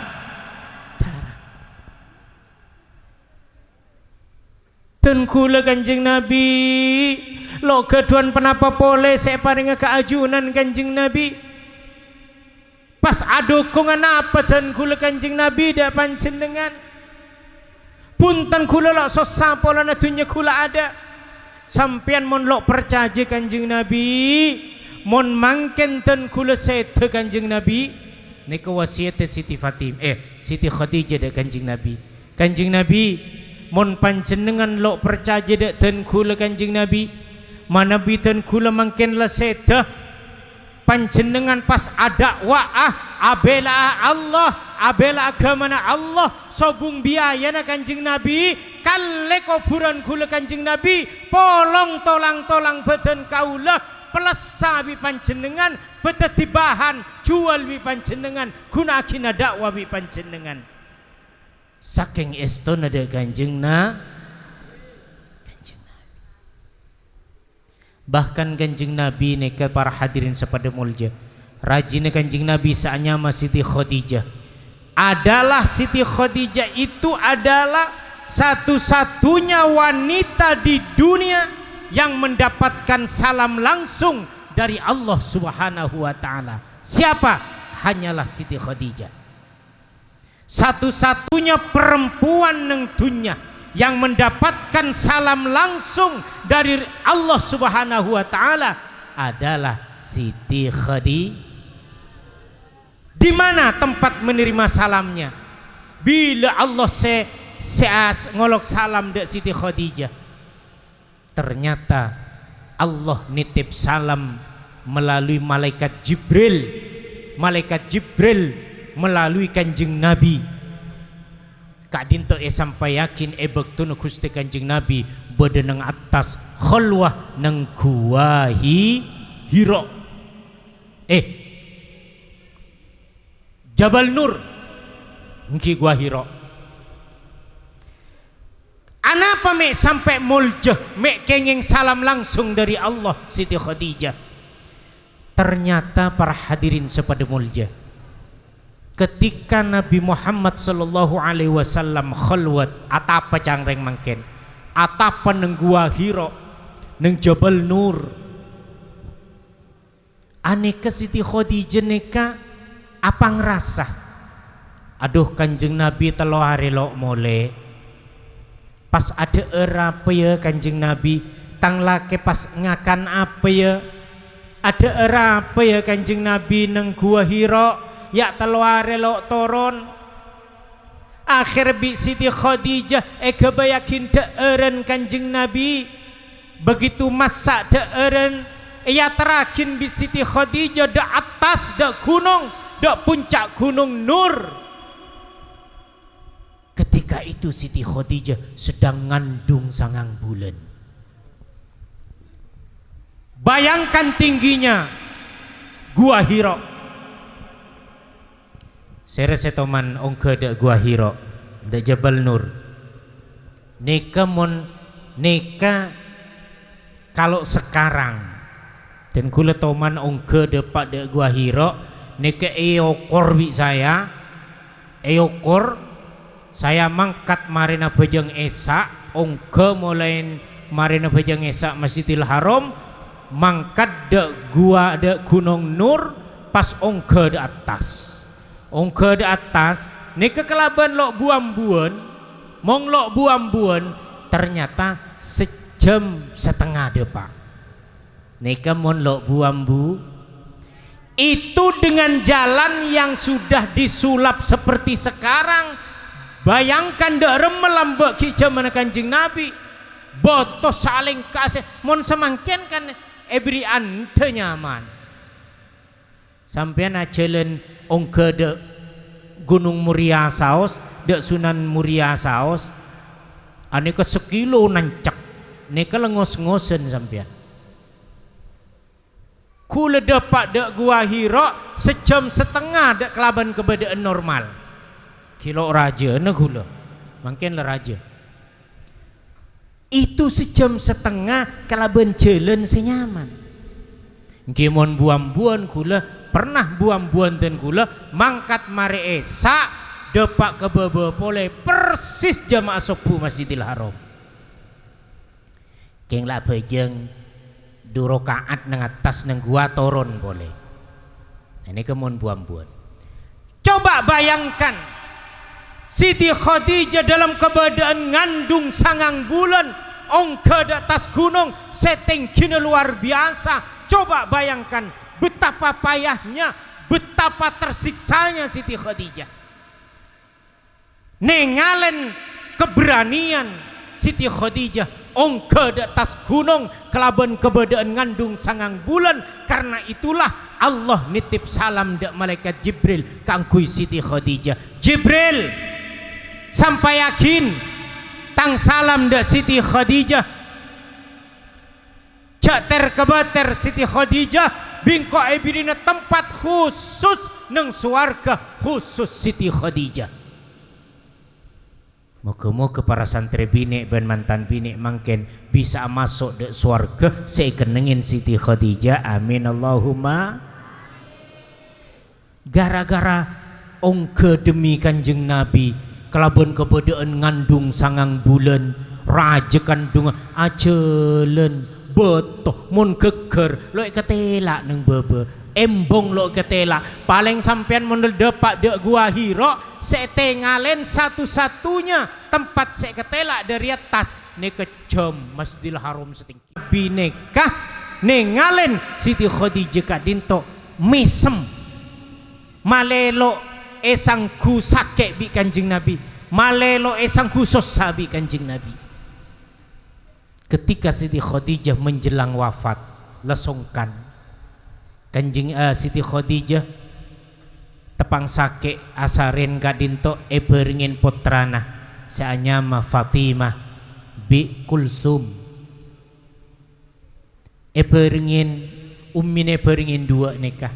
Dan kula kanjeng Nabi lo keduan penapa boleh saya paringa keajunan kanjeng Nabi pas adukungan apa dan kula kanjeng Nabi dak panjenengan punten kula lak sosa pola natunya kula ada sampean mon lok percaya kanjeng Nabi mon mangken ten kula sete kanjeng Nabi nika wasiat Siti Fatimah Siti Khadijah dak kanjeng Nabi mon panjenengan lok percaya dak ten kula kanjeng Nabi mana biten kula mangken la sete panjenengan pas ada wa'ah abela Allah abela agamana Allah sobung biayana kanjeng Nabi kalle kuburan kula kanjeng Nabi polong tolang badan kaula pelesa bi panjenengan betet dibahan jual bi panjenengan gunakina dakwah bi panjenengan saking estona de kanjeng bahkan kanjeng Nabi neka para hadirin sepada mulja rajin kanjeng Nabi saanya Siti Khadijah adalah Siti Khadijah itu adalah satu-satunya wanita di dunia yang mendapatkan salam langsung dari Allah Subhanahu wa taala. Siapa? Hanyalah Siti Khadijah. Satu-satunya perempuan neng dunia yang mendapatkan salam langsung dari Allah Subhanahu wa taala adalah Siti Khadijah. Di mana tempat menerima salamnya? Bila Allah ngolok salam dek Siti Khadijah, ternyata Allah nitip salam melalui malaikat Jibril melalui kanjeng Nabi. Kak dinto sampai yakin bektun Gusti kanjeng Nabi bedeneng atas khalwah nang gua Hira Jabal Nur ngki gua Hira. Anapa mek sampai muljah mek kenging salam langsung dari Allah Siti Khadijah. Ternyata para hadirin sepada muljah, ketika Nabi Muhammad sallallahu alaihi wasallam khalwat atapa cangreng mangken atapa neng gua Hira neng Jabal Nur aneka Siti Khadijah neka apa ngerasa aduh kanjeng Nabi telo hari lo mole pas ada apa ya kanjeng Nabi tang lake pas ngakan apa ya ada apa ya kanjeng Nabi neng gua Hira ya teluare lo toron akhir bi Siti Khadijah kebayakin deeren kanjeng Nabi begitu masak deeren ya terakin bi Siti Khadijah de atas de gunung de puncak gunung Nur. Ketika itu Siti Khadijah sedang ngandung sangang bulan. Bayangkan tingginya gua Hira. Sere setoman ongke de gua Hira de Jabal Nur. Neka kalau sekarang dan kula toman ongke de pak de gua Hira neka eokor bi saya eokor saya mangkat marina bejeng esa ongke mulai marina bejeng esa Masjidil Haram mangkat de gua de Gunung Nur pas ongke de atas neka kelaban lok buambuan mong lok buambuan ternyata sejam setengah de pak neka mon lok buambu itu dengan jalan yang sudah disulap seperti sekarang Bayangkan dak remelambek ki zaman Kanjeng Nabi. Boto saling kasih mon semangken kan ebrian teu nyaman. Sampean ajelen ongke de Gunung Muria saos, de Sunan Muria saos. Ane ke sekilo nancak, neka lengos-ngosen sampean. Kula dapat dek Gua Hira sejam setengah dek kelaban keberadaan normal. Kilo raja na kula, mungkin lah raja. Itu sejam setengah kelaban jalan senyaman. Gimon buam-buan kula pernah buam-buan dan kula mangkat mare esa depak ke bebe pole persis jamaah subuh Masjidil Haram. Keng lah bejeng 2 rakaat nang atas nang gua turun boleh. Ini kemon buam-buan. Coba bayangkan Siti Khadijah dalam keadaan ngandung 9 bulan ongke di atas gunung setingginya luar biasa. Coba bayangkan betapa payahnya, betapa tersiksanya Siti Khadijah. Nengalen keberanian Siti Khadijah ongke di atas gunung kelaban keberadaan ngandung 9 bulan. Karena itulah Allah nitip salam dak malaikat Jibril kangkui Siti Khadijah. Jibril sampai yakin tang salam dak Siti Khadijah. Cak terkebater Siti Khadijah bingko ibirina tempat khusus neng suarga khusus Siti Khadijah. Moga-moga para santri bini dan mantan bini mungkin bisa masuk di surga sekenengin Siti Khadijah. Amin Allahumma. Gara-gara ongke demi Kanjeng Nabi kelaban keberadaan ngandung 9 bulan raja kandung ajelen beto mun geger lo ketela neng bebe embong lo ketela paling sampean mun depak dek Gua Hira setengalen satu-satunya tempat saya ketela dari atas ne kejam Masjidil Haram setinggi bineka nengalen Siti Khadijah kadinto misem malelo esangku sake bi Kanjeng Nabi malelo esangku sosa bi Kanjeng Nabi. Ketika Siti Khadijah menjelang wafat lesongkan Kanjeng Siti Khadijah tepang sake asarin kadinto beringin putrana seanyama Fatimah bi Kulsum beringin ummine beringin 2 nikah.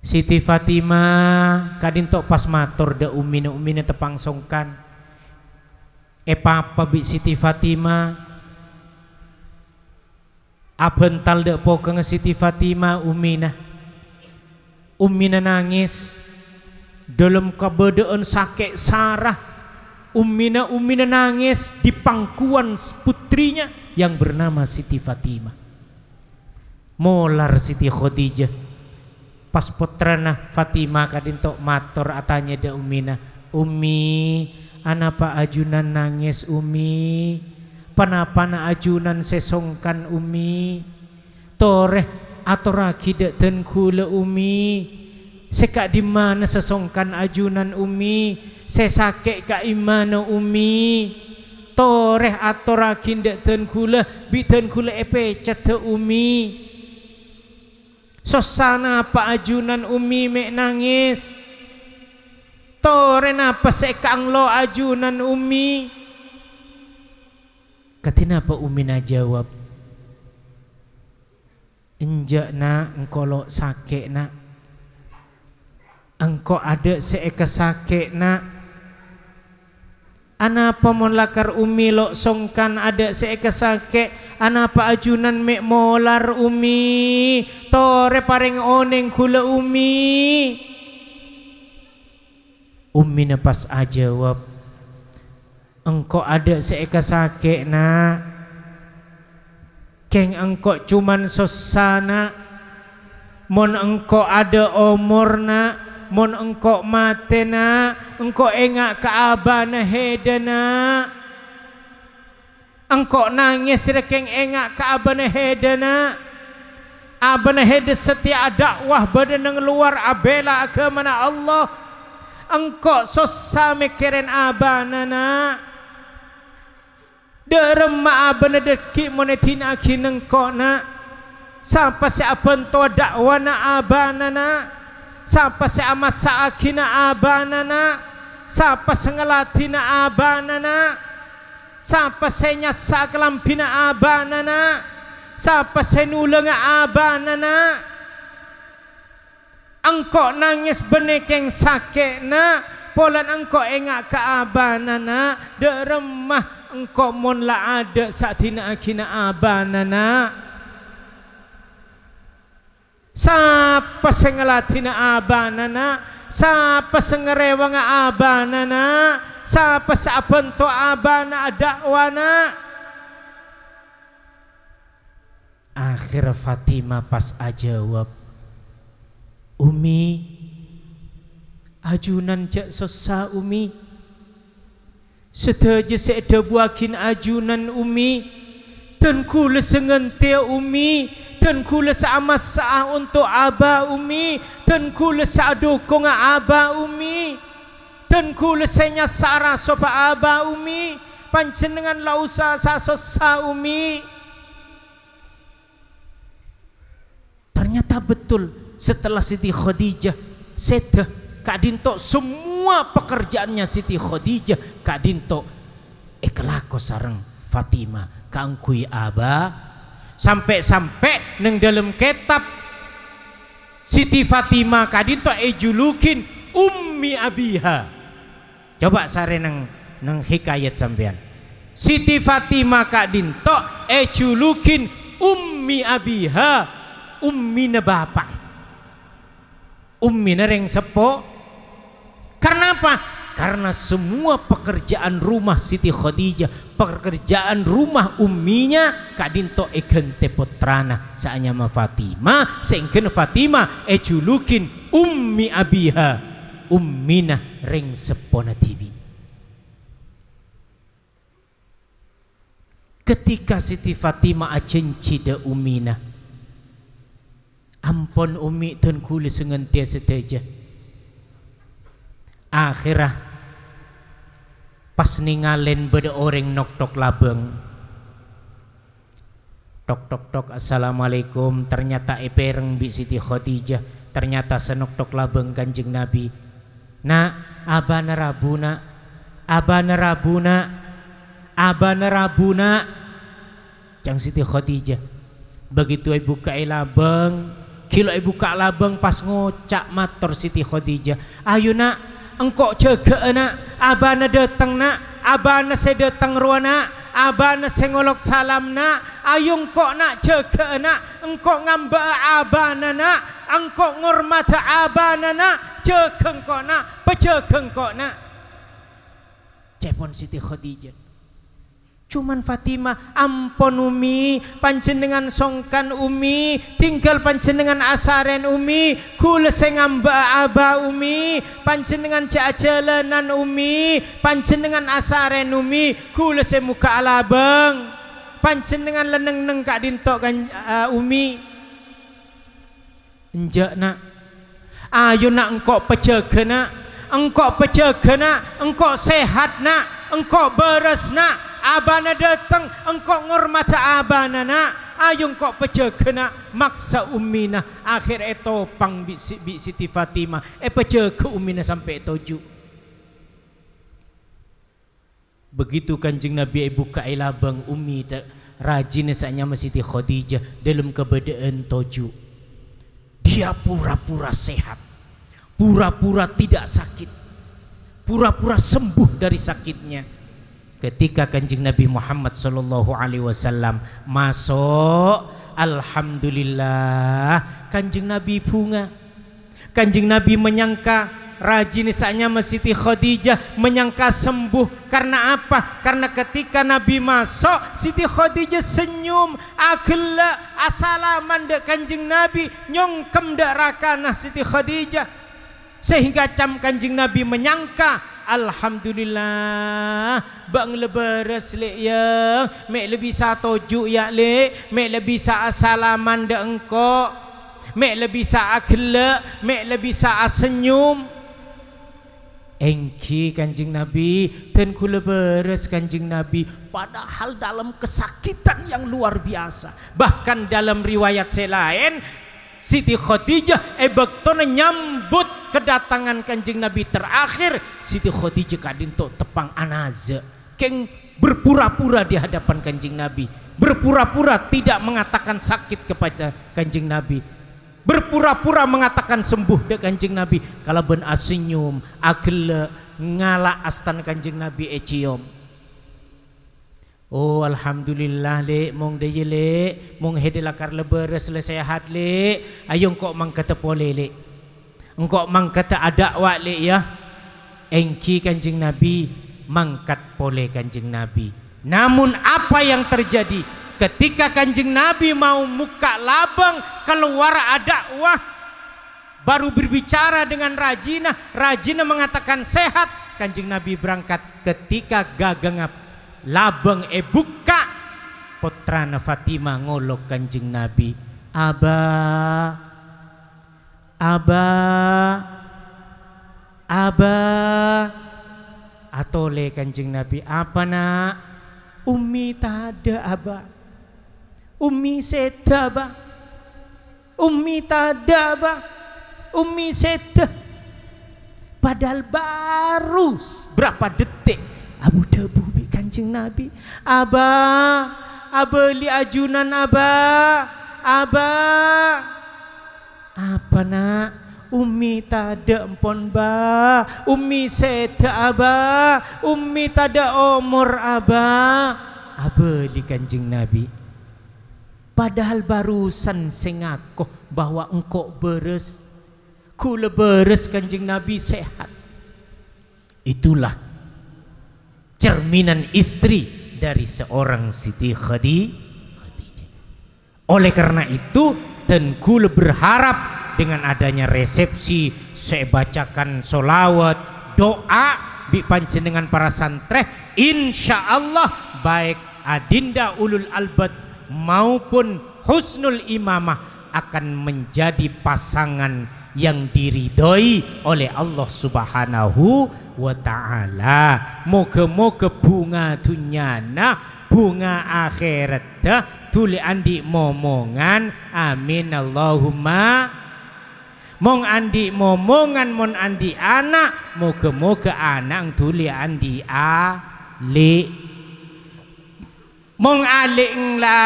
Siti Fatimah kadinto pas matur da ummine tepang songkan papa bi Siti Fatimah abental dek pokeng Siti Fatimah ummina nangis dalam keberadaan sakit sarah. Ummina nangis di pangkuan putrinya yang bernama Siti Fatimah. Molar Siti Khadijah pas putrana Fatimah kadinto matur atanya da ummina, Ummi anapa ajunan nangis Umi, panapa na ajunan sesongkan Umi, toreh atau raki dek den kula Umi, sekak di mana sesongkan ajunan Umi, sesake ka imana Umi, toreh atau raki dek den kula bi den kula cepet Umi, sosana apa ajunan Umi mek nangis. Tore napa sekang lo ajunan Umi. Katina apa Umi na jawab, enjak na engkau lo sake na, engkau ada seeka sake na. Anapa mon lakar Umi lo songkan ada seeka sake, anapa ajunan mek molar Umi, tore pareng oneng kula Umi. Ummi pas jawab, engkau ada seeka sake na, keng engkau cuman sosana, mon engkau ada umur na, mon engkau mate na, engkau engak ke abana hedana, engkau nangis rekeng engak ke abana hedana, abana heda setia dakwah badan luar abela ke mana Allah. engkau susah mikirin abanana derema abana deki monetina akin engkau na sampai si abanto dakwana abanana sampai si amasa akina abanana sampai sengelatina abanana sampai si nyasa kelampina abanana sampai si nuleng abanana engkau nangis benekeng sakit na polan engkau engak ke abanana deremah engkau mon la ada satina akina abanana sapa sengelatina abanana sapa sengerewang abanana sapa sabanto abana dakwana. Akhir Fatimah pas ajawab, Umi ajunan jak sosa Umi sedaja seeda buakin ajunan Umi dan kula sengentia Umi dan kula saamas saah untuk aba Umi dan kula saadukong aba Umi dan kula senya sarah sopa aba Umi panjenengan lausa sa sosa Umi. Ternyata betul setelah Siti Khadijah sedah Kak Dinto semua pekerjaannya Siti Khadijah Kak Dinto kelako sareng Fatimah kangkui aba sampai neng dalam kitab Siti Fatimah Kak Dinto julukin Ummi Abiha. Coba sare neng hikayat sampean Siti Fatimah Kak Dinto julukin Ummi Abiha, ummina bapak, ummina reng sepo. Karena apa? Karena semua pekerjaan rumah Siti Khadijah, pekerjaan rumah umminya Kak Dinto egente putrana saanya ma Fatimah, sehingga Fatimah julukin Ummi Abiha, ummina reng sepona tibi. Ketika Siti Fatimah ajenci de ummina, ampun Umi dan kula sengentia sedaja. Akhirah pas ningalen beda orang nok-tok labeng, tok assalamualaikum, ternyata epereng bi Siti Khadijah, ternyata senok-tok labeng Kanjeng Nabi. Nak abana rabuna yang Siti Khadijah. Begitu ibu buka labeng, kilo ibu buka labeng pas ngocak mator Siti Khadijah, ayo nak engkau jaga nak abana datang nak abana saya datang ruana abana saya ngolok salam nak ayo engkau nak jaga nak engkau ngamba abana nak engkau ngormata abana nak jaga engkau nak pejaga engkau nak. Cepon Siti Khadijah. Cuman Fatimah, ampun Umi, panjenengan songkan Umi, tinggal panjenengan asaren Umi, kula sengamba aba Umi, panjenengan jalanan Umi, panjenengan asaren Umi, kula semuka alabang, panjenengan leneng-neng Kak Dinto kan Umi. Enjak nak, ayo nak engkau pejaga nak, engkau pejaga nak, engkau sehat nak, engkau beres nak. Abana datang engkau ngormata abana nak, ayo engkau pejaga nak maksa ummina. Akhir itu pang bi Siti Fatimah pejaga ummina sampai tujuh. Begitu Kanjeng Nabi buka labang ummi rajin saanya Siti Khadijah dalam keadaan tujuh. Dia pura-pura sehat, pura-pura tidak sakit, pura-pura sembuh dari sakitnya. Ketika Kanjeng Nabi Muhammad sallallahu alaihi wasallam masuk, alhamdulillah Kanjeng Nabi bunga. Kanjeng Nabi menyangka rajin saanya Siti Khadijah, menyangka sembuh. Karena apa? Karena ketika Nabi masuk, Siti Khadijah senyum, agela asalaman dek Kanjeng Nabi, nyongkem dek rakana Siti Khadijah, sehingga Kanjeng Nabi menyangka alhamdulillah bang lebaras le ya mek lebih satu ju ya le mek lebih sa asalaman de engko mek lebih sa akhle mek lebih sa senyum. engki Kanjeng Nabi dan kula beres Kanjeng Nabi, padahal dalam kesakitan yang luar biasa. Bahkan dalam riwayat selain Siti Khadijah bektona nyambut kedatangan Kanjeng Nabi terakhir, Siti Khadijah kadinto tepang anaze keng berpura-pura di hadapan Kanjeng Nabi, berpura-pura tidak mengatakan sakit kepada Kanjeng Nabi, berpura-pura mengatakan sembuh de Kanjeng Nabi. Kalau ben asenyum agele ngala astan Kanjeng Nabi cium. Oh alhamdulillah le mong deye le mong hedelakar leber selesai hat le ayong kok mang kata pole le engkau mang kata ada wak le ya engki Kanjeng Nabi mangkat pole Kanjeng Nabi. Namun apa yang terjadi ketika Kanjeng Nabi mau muka labang keluar ada wah baru berbicara dengan Rajina, Rajina mengatakan sehat, Kanjeng Nabi berangkat. Ketika gagangap labang buka, putrana Fatimah ngolok Kanjeng Nabi, Abah atole Kanjeng Nabi, apa nak? Umi tada abah, umi seda abah, umi tada abah, umi seda. Padahal baru berapa detik abu debu bi Kanjeng Nabi, abah li ajunan abah, apa nak? Umi tada empon ba, umi seda abah, umi tada umur abah, li Kanjeng Nabi. Padahal barusan sengakoh bahwa engkau beres, kula beres Kanjeng Nabi sehat. Itulah cerminan istri dari seorang Siti Khadijah. Oleh karena itu dan kula berharap dengan adanya resepsi saya bacakan solawat doa bi panjenengan para santreh, insya Allah baik adinda ulul albab maupun husnul imamah akan menjadi pasangan yang diridhoi oleh Allah Subhanahu wa ta'ala. Moga-moga bunga dunyana bunga akhirat dah tuli andi momongan, amin Allahumma. Mong andi momongan mon andi anak, moga-moga anak tuli andi ali. Mong ali la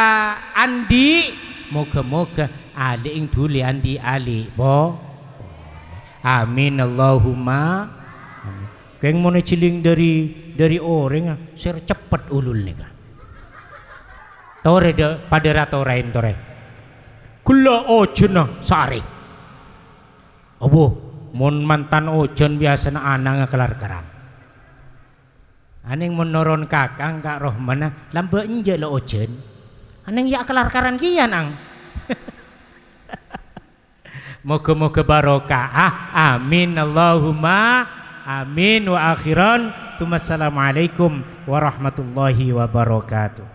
andi, moga-moga ali tuli andi ali bo. Amin Allahumma. Keng mau ciling dari orang ser cepat ulul nih kan. Tore de pada ratorain tore. Kula ojena sari. Obo mon mantan ojon biasa na anang kelar-keran. Aneng menoron kakang Kak Rohmana lambe enje lo ojen. Aneng ya kelar-keran kian ang. Moga-moga barokah. Amin Allahumma amin wa akhiran. Assalamualaikum warahmatullahi wabarakatuh.